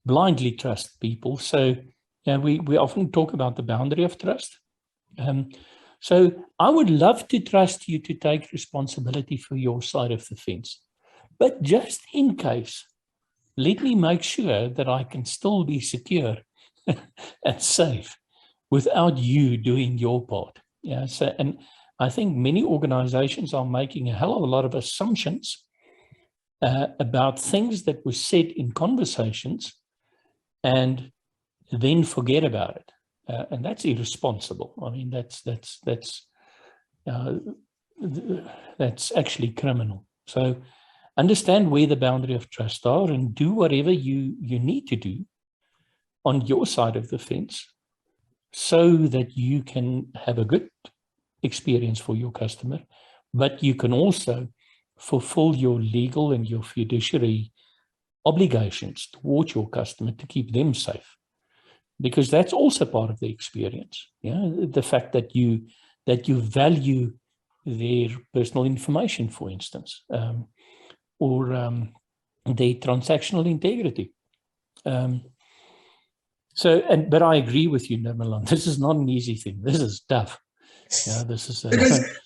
blindly trust people. So yeah, we often talk about the boundary of trust. So I would love to trust you to take responsibility for your side of the fence. But just in case, let me make sure that I can still be secure and safe without you doing your part. Yeah, so, and I think many organizations are making a hell of a lot of assumptions about things that were said in conversations and then forget about it. And that's irresponsible. I mean, that's actually criminal. So understand where the boundary of trust are and do whatever you need to do on your side of the fence so that you can have a good experience for your customer, but you can also fulfill your legal and your fiduciary obligations towards your customer to keep them safe, because that's also part of the experience. Yeah, the fact that you value their personal information, for instance, or their transactional integrity. But I agree with you, Nirmalan. This is not an easy thing. This is tough. Yeah, this is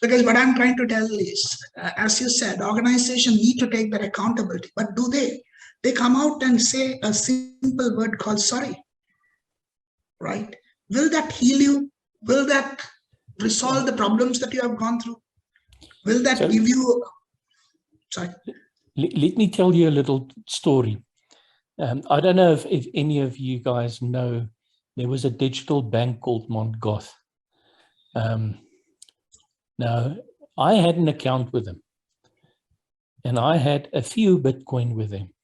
because what I'm trying to tell is, as you said, organizations need to take that accountability. But do they? They come out and say a simple word called sorry, right? Will that heal you? Will that resolve the problems that you have gone through? Will that give you? Sorry. Let me tell you a little story. I don't know if any of you guys know, there was a digital bank called Goth. Now, I had an account with them, and I had a few Bitcoin with them,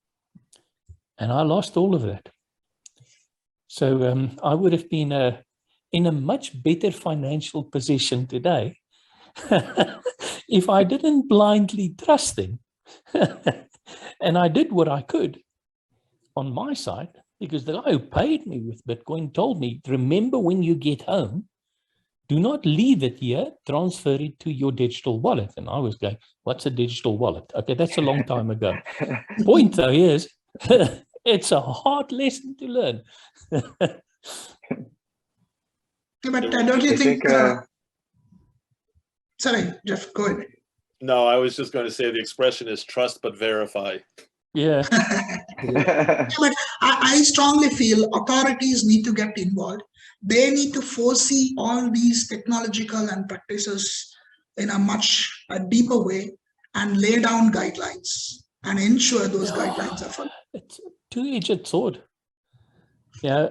and I lost all of that. So I would have been in a much better financial position today if I didn't blindly trust them. And I did what I could on my side, because the guy who paid me with Bitcoin told me, remember, when you get home, do not leave it here, transfer it to your digital wallet. And I was going, what's a digital wallet? Okay, that's a long time ago. Point though is, it's a hard lesson to learn. But don't you think sorry, Jeff, go ahead. No, I was just going to say the expression is trust but verify. Yeah. But I strongly feel authorities need to get involved. They need to foresee all these technological and practices in a much deeper way and lay down guidelines and ensure those guidelines are followed. It's a two-edged sword. Yeah,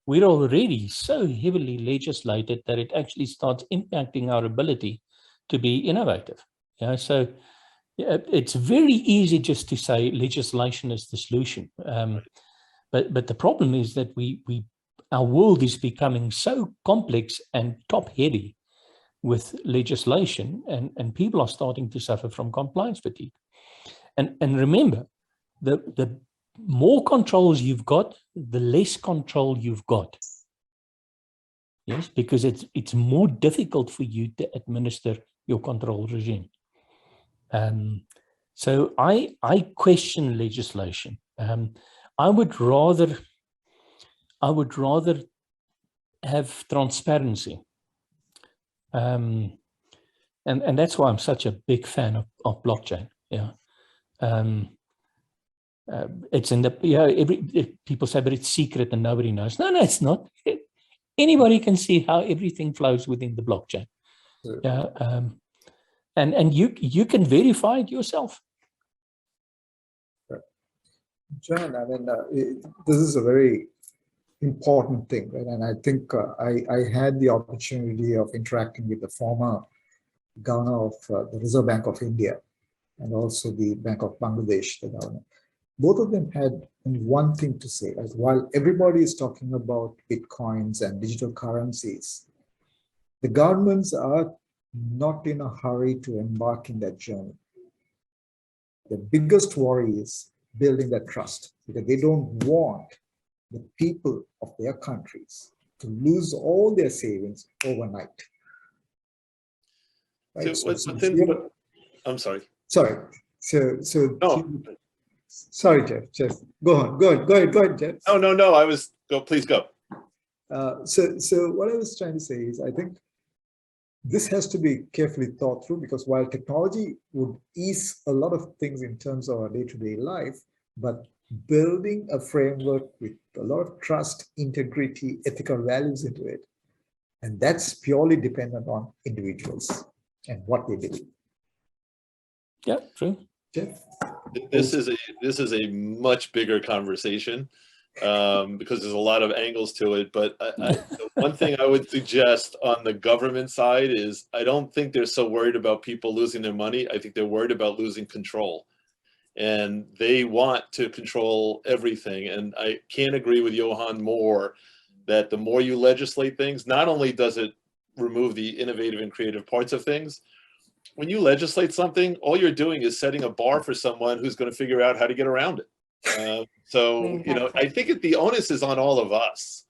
we're already so heavily legislated that it actually starts impacting our ability to be innovative. Yeah, so it's very easy just to say legislation is the solution. But the problem is that our world is becoming so complex and top-heavy with legislation, and people are starting to suffer from compliance fatigue. And remember, the more controls you've got, the less control you've got. Yes, because it's more difficult for you to administer your control regime. So I question legislation. I would rather have transparency. And that's why I'm such a big fan of blockchain. Yeah. It's in the, people say, but it's secret and nobody knows. No, it's not. Anybody can see how everything flows within the blockchain. Yeah. And you can verify it yourself. Johann, I mean, this is a very important thing, right? And I think I had the opportunity of interacting with the former governor of the Reserve Bank of India and also the Bank of Bangladesh, the governor. Both of them had one thing to say, right? While everybody is talking about Bitcoins and digital currencies, the governments are not in a hurry to embark in that journey. The biggest worry is building that trust, because they don't want the people of their countries to lose all their savings overnight. Right? I'm sorry. Sorry. No. Sorry, Jeff. Go ahead, Jeff. No. Please go. So what I was trying to say is, I think this has to be carefully thought through, because while technology would ease a lot of things in terms of our day-to-day life, but building a framework with a lot of trust, integrity, ethical values into it, and that's purely dependent on individuals and what they believe. Yeah, true. Jeff? This is a much bigger conversation because there's a lot of angles to it. But the one thing I would suggest on the government side is, I don't think they're so worried about people losing their money. I think they're worried about losing control. And they want to control everything. And I can't agree with Johann more that the more you legislate things, not only does it remove the innovative and creative parts of things, when you legislate something, all you're doing is setting a bar for someone who's going to figure out how to get around it. So, you know, I think the onus is on all of us.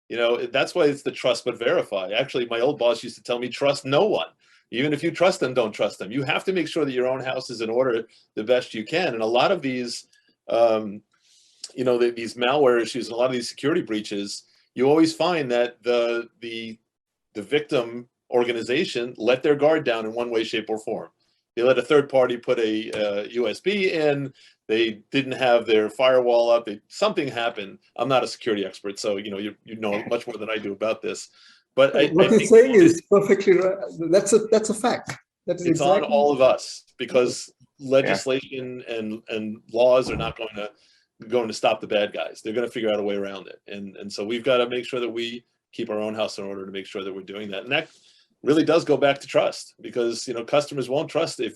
You know, that's why it's the trust but verify. Actually, my old boss used to tell me, trust no one. Even if you trust them, don't trust them. You have to make sure that your own house is in order the best you can. And a lot of these, you know, these malware issues and a lot of these security breaches, you always find that the victim organization let their guard down in one way, shape, or form. They let a third party put a USB in. They didn't have their firewall up. Something happened. I'm not a security expert, so you know much more than I do about this. But what you're saying is perfectly right. That's a fact. That is it's exactly on all of us, because legislation and laws are not going to stop the bad guys. They're going to figure out a way around it, and so we've got to make sure that we keep our own house in order to make sure that we're doing that. And that really does go back to trust, because customers won't trust if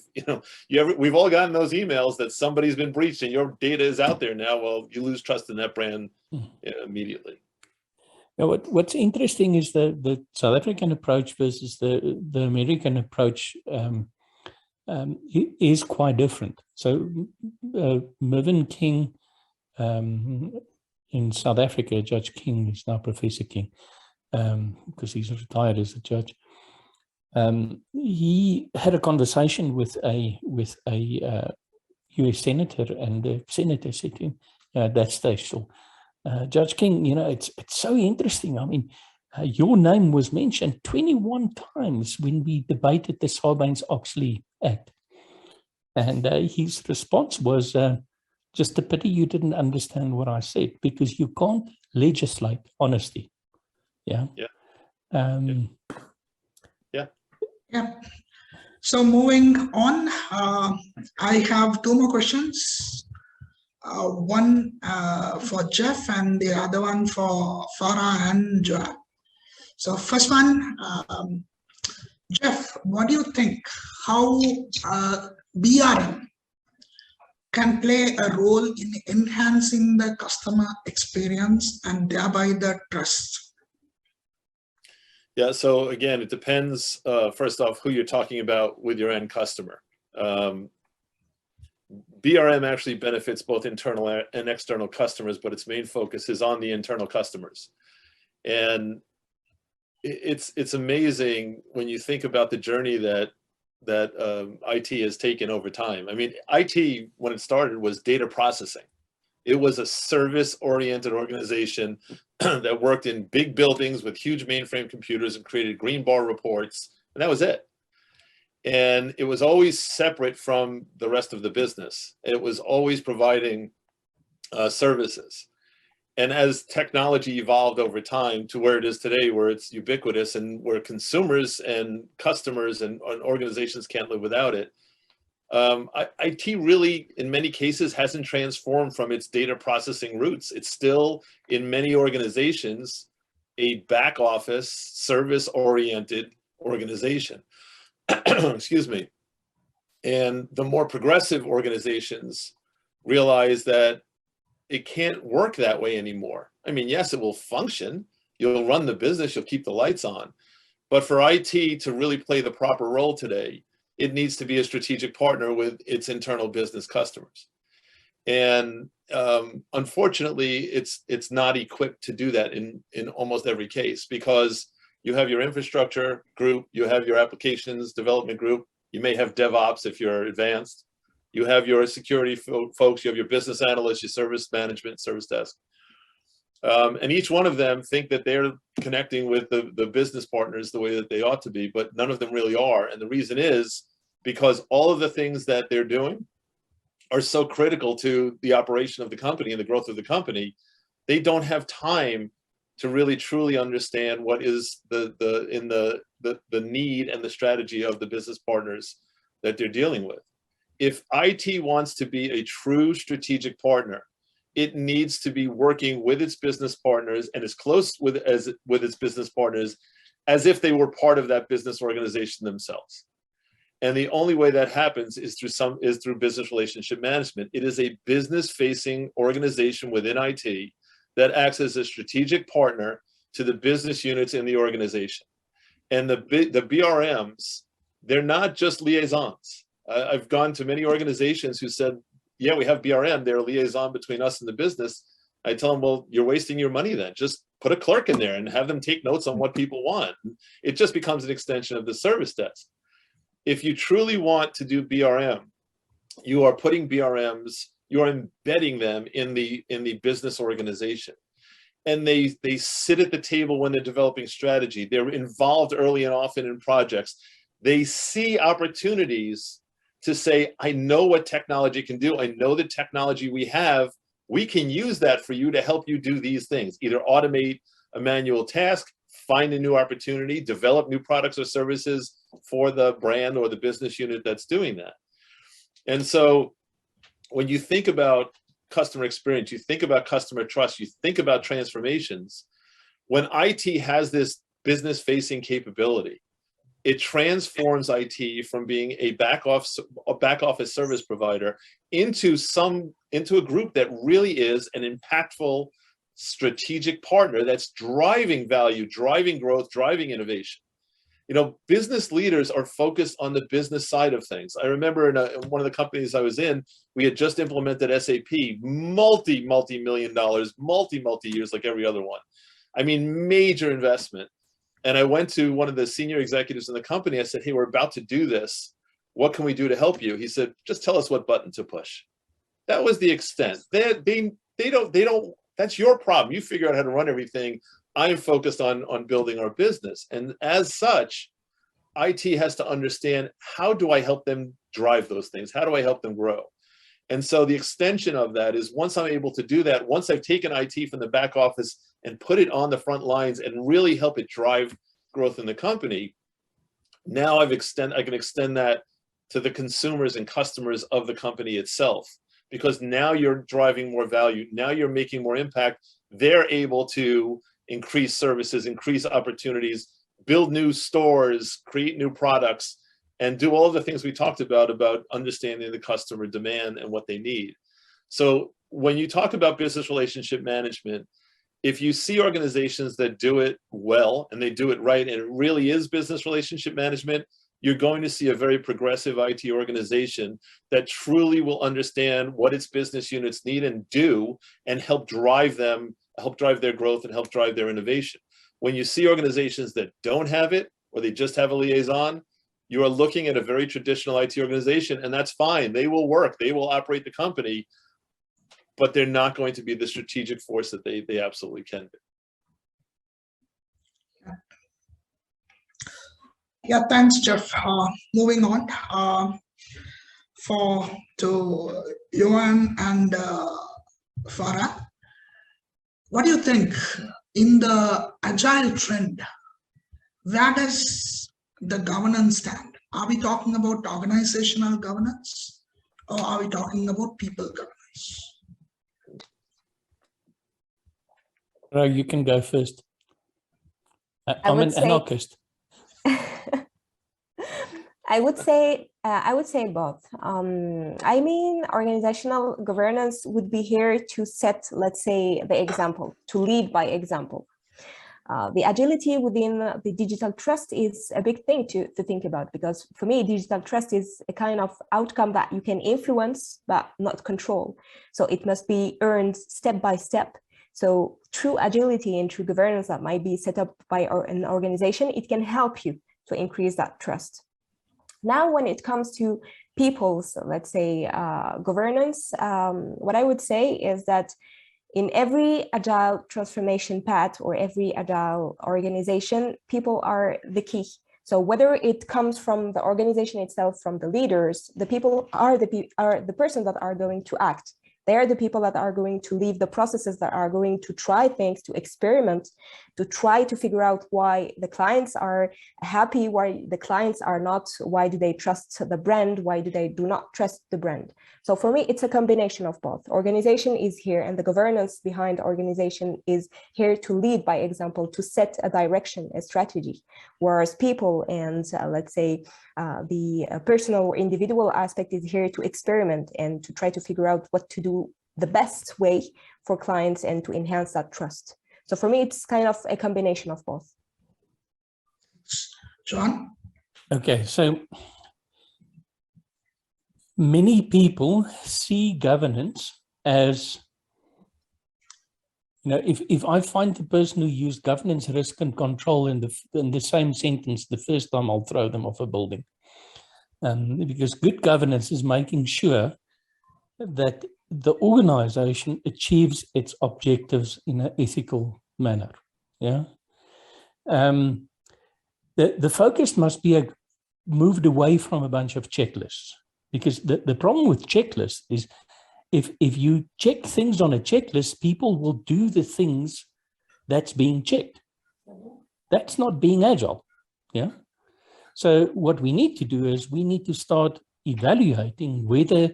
we've all gotten those emails that somebody's been breached and your data is out there now. Well, you lose trust in that brand immediately. Now, what's interesting is the South African approach versus the American approach is quite different. So Mervyn King in South Africa, Judge King is now Professor King, because he's retired as a judge. He had a conversation with a US senator, and the senator said to him at that stage, so Judge King, it's so interesting. I mean, your name was mentioned 21 times when we debated the Sarbanes-Oxley Act. And his response was, just a pity you didn't understand what I said, because you can't legislate honesty. Yeah. Yeah. So moving on, I have two more questions. One for Jeff and the other one for Farah and Johann. So first one, Jeff, what do you think? How BRM can play a role in enhancing the customer experience and thereby the trust? Yeah, so again, it depends, first off, who you're talking about with your end customer. BRM actually benefits both internal and external customers, but its main focus is on the internal customers. And it's amazing when you think about the journey that IT has taken over time. I mean, IT, when it started, was data processing. It was a service-oriented organization that worked in big buildings with huge mainframe computers and created green bar reports, and that was it. And it was always separate from the rest of the business. It was always providing services. And as technology evolved over time to where it is today, where it's ubiquitous and where consumers and customers and organizations can't live without it, IT really, in many cases, hasn't transformed from its data processing roots. It's still, in many organizations, a back office, service-oriented organization. Excuse me. And the more progressive organizations realize that it can't work that way anymore. I mean, yes, it will function. You'll run the business, you'll keep the lights on. But for IT to really play the proper role today, it needs to be a strategic partner with its internal business customers. And unfortunately, it's not equipped to do that in almost every case, because you have your infrastructure group, you have your applications development group, you may have DevOps if you're advanced, you have your security folks, you have your business analysts, your service management, service desk. And each one of them think that they're connecting with the business partners the way that they ought to be, but none of them really are. And the reason is because all of the things that they're doing are so critical to the operation of the company and the growth of the company, they don't have time to really truly understand what is the need and the strategy of the business partners that they're dealing with. If IT wants to be a true strategic partner, it needs to be working with its business partners and as close with its business partners as if they were part of that business organization themselves. And the only way that happens is through business relationship management. It is a business-facing organization within IT that acts as a strategic partner to the business units in the organization. And the BRMs, they're not just liaisons. I've gone to many organizations who said, yeah, we have BRM, they're a liaison between us and the business. I tell them, well, you're wasting your money then. Just put a clerk in there and have them take notes on what people want. It just becomes an extension of the service desk. If you truly want to do BRM, you are putting BRMs, you are embedding them in the business organization. And they sit at the table when they're developing strategy. They're involved early and often in projects. They see opportunities to say, I know what technology can do. I know the technology we have. We can use that for you to help you do these things. Either automate a manual task, find a new opportunity, develop new products or services for the brand or the business unit that's doing that. And so when you think about customer experience, you think about customer trust, you think about transformations, when IT has this business-facing capability, it transforms IT from being a back office service provider into a group that really is an impactful strategic partner that's driving value, driving growth, driving innovation. You know, business leaders are focused on the business side of things. I remember in one of the companies I was in, we had just implemented SAP, multi-million dollars, multi-years like every other one. I mean, major investment. And I went to one of the senior executives in the company. I said, hey, we're about to do this. What can we do to help you? He said, just tell us what button to push. That was the extent. They don't, that's your problem. You figure out how to run everything. I'm focused on building our business. And as such, IT has to understand, how do I help them drive those things? How do I help them grow? And so the extension of that is, once I'm able to do that, once I've taken IT from the back office and put it on the front lines and really help it drive growth in the company, Now I can extend that to the consumers and customers of the company itself, because now you're driving more value. Now you're making more impact. They're able to increase services, increase opportunities, build new stores, create new products, and do all the things we talked about understanding the customer demand and what they need. So when you talk about business relationship management, if you see organizations that do it well and they do it right, and it really is business relationship management, you're going to see a very progressive IT organization that truly will understand what its business units need and do, and help drive them, help drive their growth and help drive their innovation. When you see organizations that don't have it, or they just have a liaison, you are looking at a very traditional IT organization, and that's fine. They will work, they will operate the company, but they're not going to be the strategic force that they absolutely can be. Yeah, thanks, Jeff. Moving on to Johann and Farah. What do you think in the agile trend? Where does the governance stand? Are we talking about organizational governance, or are we talking about people governance? You can go first. I'm an anarchist. I would say both. I mean, organizational governance would be here to set, let's say, the example, to lead by example. The agility within the digital trust is a big thing to think about, because for me, digital trust is a kind of outcome that you can influence but not control. So it must be earned step by step. So true agility and true governance that might be set up by an organization, it can help you to increase that trust. Now, when it comes to people's, let's say, governance, what I would say is that in every agile transformation path or every agile organization, people are the key. So whether it comes from the organization itself, from the leaders, the people are the person that are going to act. They are the people that are going to leave the processes, that are going to try things, to experiment, to try to figure out why the clients are happy, why the clients are not, why do they trust the brand, why do they do not trust the brand. So for me, it's a combination of both. Organization is here, and the governance behind organization is here to lead by example, to set a direction, a strategy, whereas people and let's say the personal or individual aspect is here to experiment and to try to figure out what to do the best way for clients and to enhance that trust. So for me, it's kind of a combination of both. John? Okay, so many people see governance as, you know, if I find the person who used governance, risk and control in the same sentence the first time, I'll throw them off a building. Because good governance is making sure that the organization achieves its objectives in an ethical manner. Yeah. The focus must be moved away from a bunch of checklists, because the problem with checklists is if you check things on a checklist, people will do the things that's being checked. That's not being agile. Yeah. So what we need to do is we need to start evaluating whether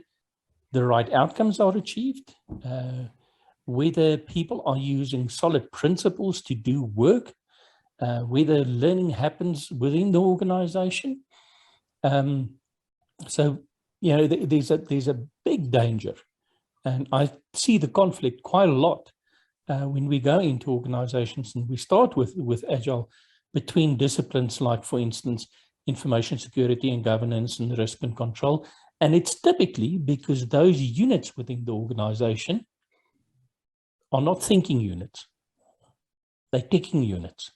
the right outcomes are achieved, whether people are using solid principles to do work, whether learning happens within the organization. So, you know, there's a big danger, and I see the conflict quite a lot when we go into organizations and we start with agile between disciplines like, for instance, information security and governance and risk and control. And it's typically because those units within the organization are not thinking units. They're ticking units.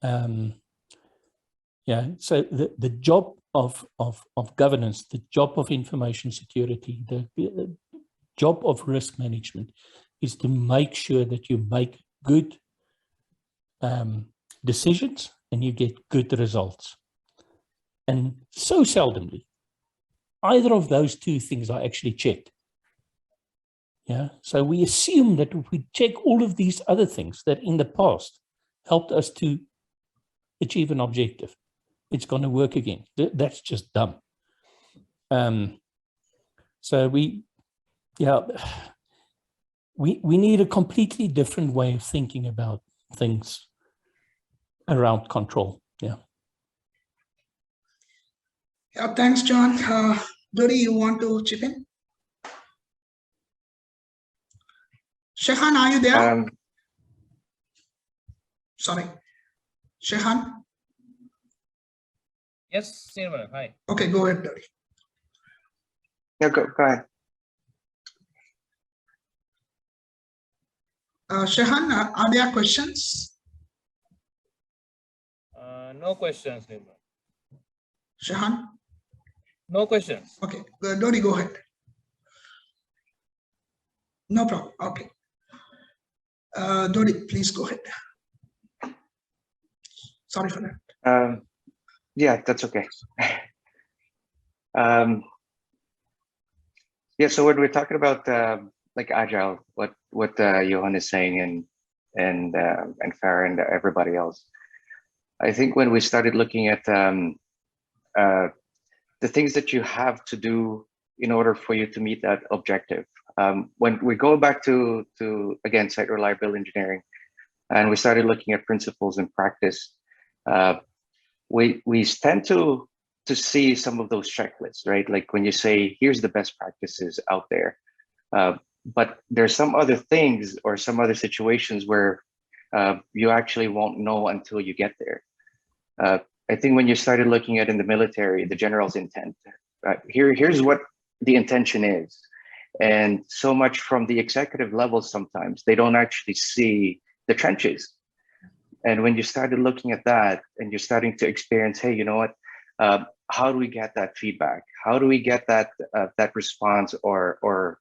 Yeah, so the job of governance, the job of information security, the job of risk management is to make sure that you make good decisions and you get good results. And so seldomly, either of those two things are actually checked. Yeah, so we assume that if we check all of these other things that in the past helped us to achieve an objective, it's going to work again. That's just dumb. So we need a completely different way of thinking about things around control. Yeah. Yeah, thanks, John. Dodi, you want to chip in? Shehan, are you there? Sorry. Shehan? Yes, Nirmalan, hi. Okay, go ahead, Dodi. Yeah, go ahead. Shehan, are there questions? No questions, Nirmalan. Shehan? No questions. Okay, Dodi, go ahead. No problem. Okay. Dodi, please go ahead. Sorry for that. Yeah, that's okay. Yeah, so when we're talking about like agile, what Johann is saying and Farah and everybody else, I think when we started looking at the things that you have to do in order for you to meet that objective, when we go back to again site reliability engineering, and we started looking at principles and practice, we tend to see some of those checklists, right? Like when you say, here's the best practices out there, but there's some other things or some other situations where you actually won't know until you get there. I think when you started looking at in the military, the general's intent, here's what the intention is. And so much from the executive level, sometimes they don't actually see the trenches. And when you started looking at that and you're starting to experience, hey, you know what, how do we get that feedback? How do we get that that response or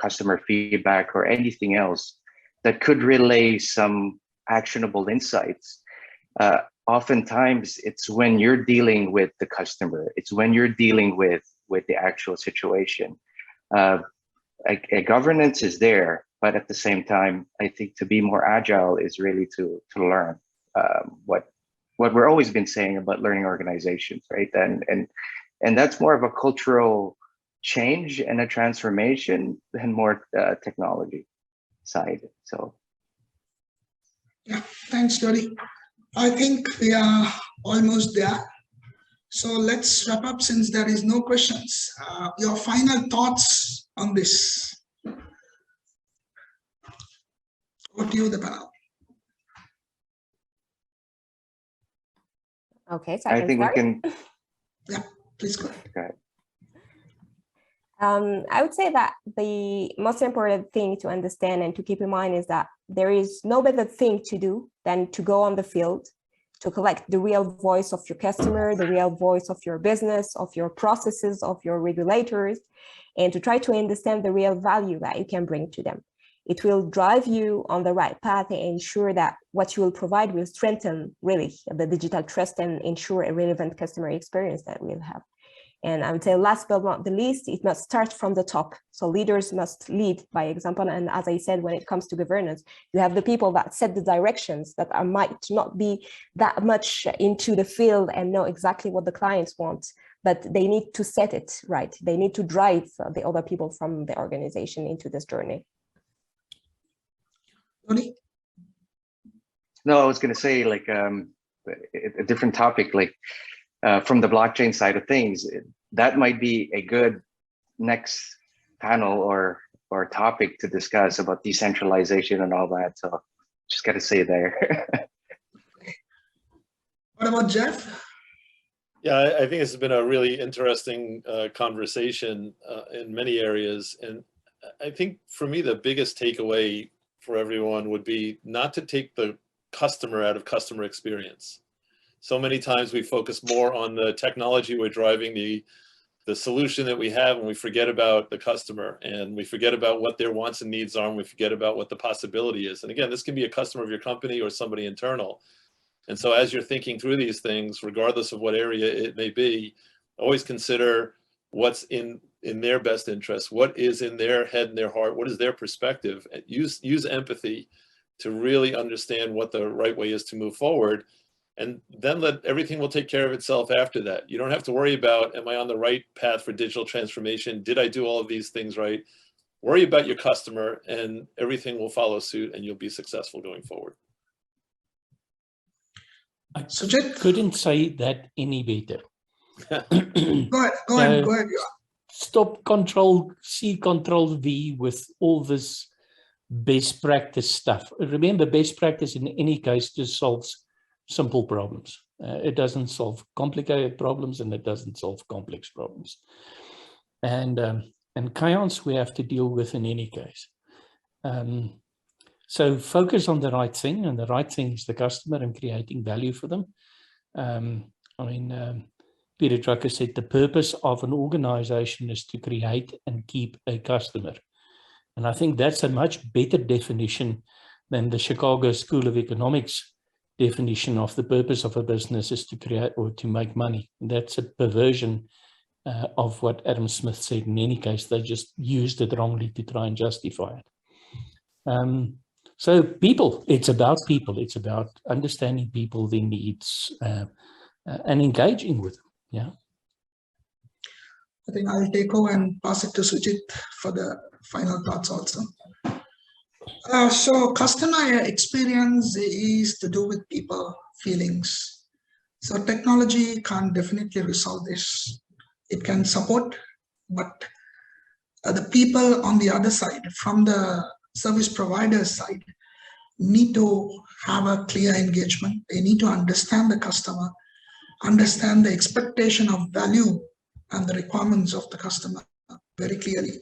customer feedback or anything else that could relay some actionable insights? Oftentimes it's when you're dealing with the customer, it's when you're dealing with the actual situation. A governance is there, but at the same time, I think to be more agile is really to learn what we're always been saying about learning organizations, right? And that's more of a cultural change and a transformation than more technology side. So yeah, thanks, Dodi. I think we are almost there. So let's wrap up since there is no questions. Your final thoughts on this? Over to you, the panel. Okay, so I think start. we can. Yeah, please go ahead. I would say that the most important thing to understand and to keep in mind is that there is no better thing to do than to go on the field, to collect the real voice of your customer, the real voice of your business, of your processes, of your regulators, and to try to understand the real value that you can bring to them. It will drive you on the right path and ensure that what you will provide will strengthen really the digital trust and ensure a relevant customer experience that we'll have. And I would say last but not the least, it must start from the top. So leaders must lead by example. And as I said, when it comes to governance, you have the people that set the directions that might not be that much into the field and know exactly what the clients want, but they need to set it right. They need to drive the other people from the organization into this journey. No, I was going to say like a different topic, like from the blockchain side of things, that might be a good next panel or topic to discuss about decentralization and all that. So just got to say there. What about Jeff? Yeah, I think this has been a really interesting conversation in many areas. And I think for me, the biggest takeaway for everyone would be not to take the customer out of customer experience. So many times we focus more on the technology we're driving, the solution that we have, and we forget about the customer, and we forget about what their wants and needs are, and we forget about what the possibility is. And again, this can be a customer of your company or somebody internal. And so as you're thinking through these things, regardless of what area it may be, always consider what's in their best interest, what is in their head and their heart, what is their perspective. Use empathy to really understand what the right way is to move forward. and then let everything will take care of itself after that. You don't have to worry about, am I on the right path for digital transformation? Did I do all of these things right? Worry about your customer and everything will follow suit and you'll be successful going forward. I Sujit? couldn't say that any better. Go ahead. Johann. Stop Control-C, Control-V with all this best practice stuff. Remember, best practice in any case just solves simple problems. It doesn't solve complicated problems and it doesn't solve complex problems. And chaos we have to deal with in any case. So focus on the right thing, and the right thing is the customer and creating value for them. Peter Drucker said the purpose of an organization is to create and keep a customer. And I think that's a much better definition than the Chicago School of Economics definition of the purpose of a business is to create or to make money. That's a perversion of what Adam Smith said. In any case, they just used it wrongly to try and justify it. So people, it's about people. It's about understanding people, their needs, and engaging with them. Yeah. I think I'll take over and pass it to Sujit for the final thoughts also. So customer experience is to do with people, feelings. So technology can't definitely resolve this. It can support, but the people on the other side, from the service provider side, need to have a clear engagement. They need to understand the customer, understand the expectation of value and the requirements of the customer very clearly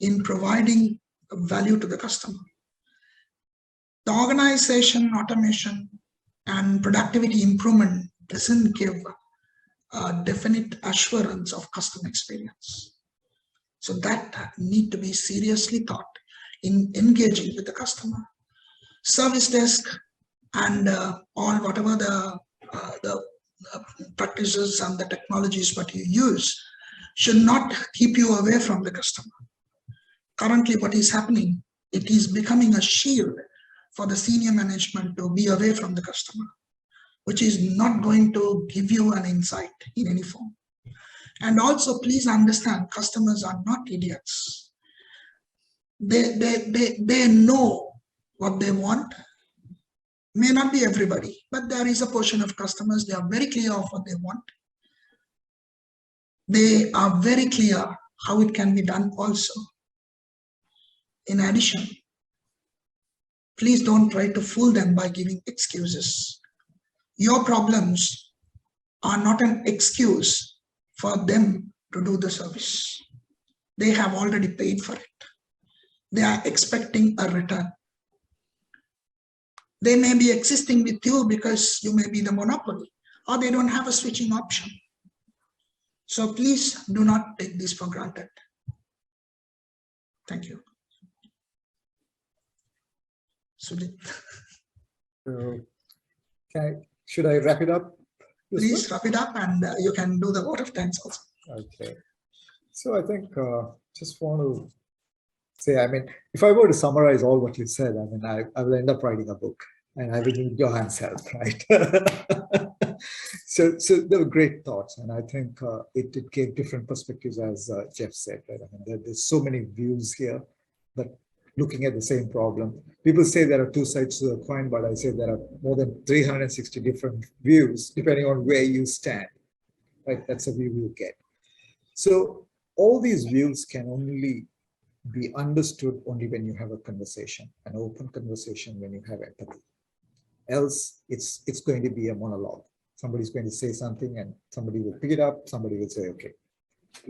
in providing value to the customer. The organization, automation, and productivity improvement doesn't give a definite assurance of customer experience. So that need to be seriously thought in engaging with the customer. Service desk and all whatever the practices and the technologies what you use should not keep you away from the customer. Currently, what is happening, it is becoming a shield for the senior management to be away from the customer, which is not going to give you an insight in any form. And also, please understand, customers are not idiots. They know what they want. May not be everybody, but there is a portion of customers, they are very clear of what they want. They are very clear how it can be done also. In addition, please don't try to fool them by giving excuses. Your problems are not an excuse for them to do the service. They have already paid for it. They are expecting a return. They may be existing with you because you may be the monopoly, or they don't have a switching option. So please do not take this for granted. Thank you. Sujit. Should I wrap it up? Please wrap it up, and you can do the vote of thanks also. Okay. So I think just want to say, if I were to summarize all what you said, I will end up writing a book, and I will need Johann's help, right? So there were great thoughts, and I think it gave different perspectives, as Jeff said, right? There's so many views here, but looking at the same problem. People say there are two sides to the coin, but I say there are more than 360 different views, depending on where you stand, right? That's a view you get. So all these views can only be understood only when you have a conversation, an open conversation, when you have empathy. Else, it's going to be a monologue. Somebody's going to say something and somebody will pick it up, somebody will say, okay,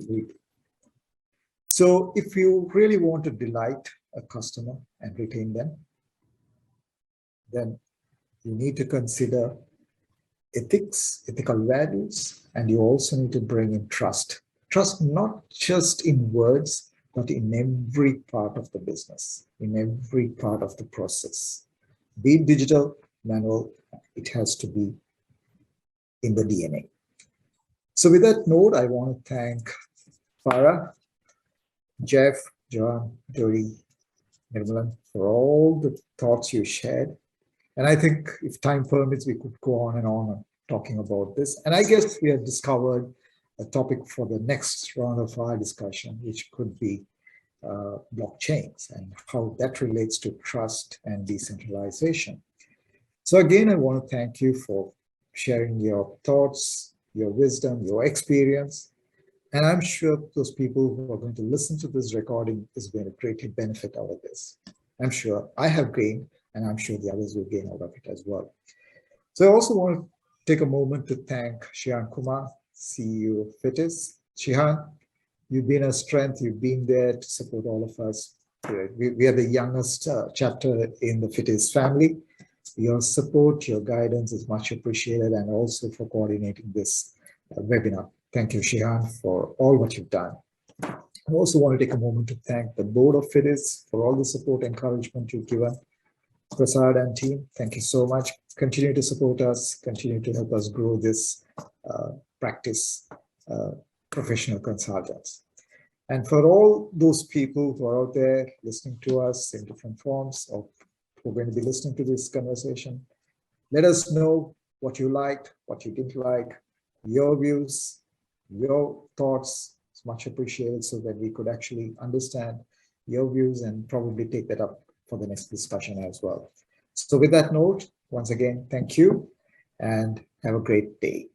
read. So if you really want to delight a customer and retain them, then you need to consider ethics, ethical values, and you also need to bring in trust. Trust not just in words, but in every part of the business, in every part of the process. Be it digital, manual, it has to be in the DNA. So with that note, I want to thank Farah, Jeff, Johann, Dodi, Nirmalan for all the thoughts you shared. And I think if time permits, we could go on and on talking about this. And I guess we have discovered a topic for the next round of our discussion, which could be blockchains and how that relates to trust and decentralization. So again, I want to thank you for sharing your thoughts, your wisdom, your experience. And I'm sure those people who are going to listen to this recording is going to greatly benefit out of this. I'm sure I have gained, and I'm sure the others will gain out of it as well. So I also want to take a moment to thank Shihan Kumar, CEO of FITIS. Shihan, you've been a strength. You've been there to support all of us. We are the youngest chapter in the FITIS family. Your support, your guidance is much appreciated, and also for coordinating this webinar. Thank you, Shihan, for all what you've done. I also want to take a moment to thank the board of FITIS for all the support and encouragement you've given. Prasad and team, thank you so much. Continue to support us, continue to help us grow this practice professional consultants. And for all those people who are out there listening to us in different forms, or who are going to be listening to this conversation, let us know what you liked, what you didn't like, your views, your thoughts. It's much appreciated so that we could actually understand your views and probably take that up for the next discussion as well. So with that note, once again, thank you and have a great day.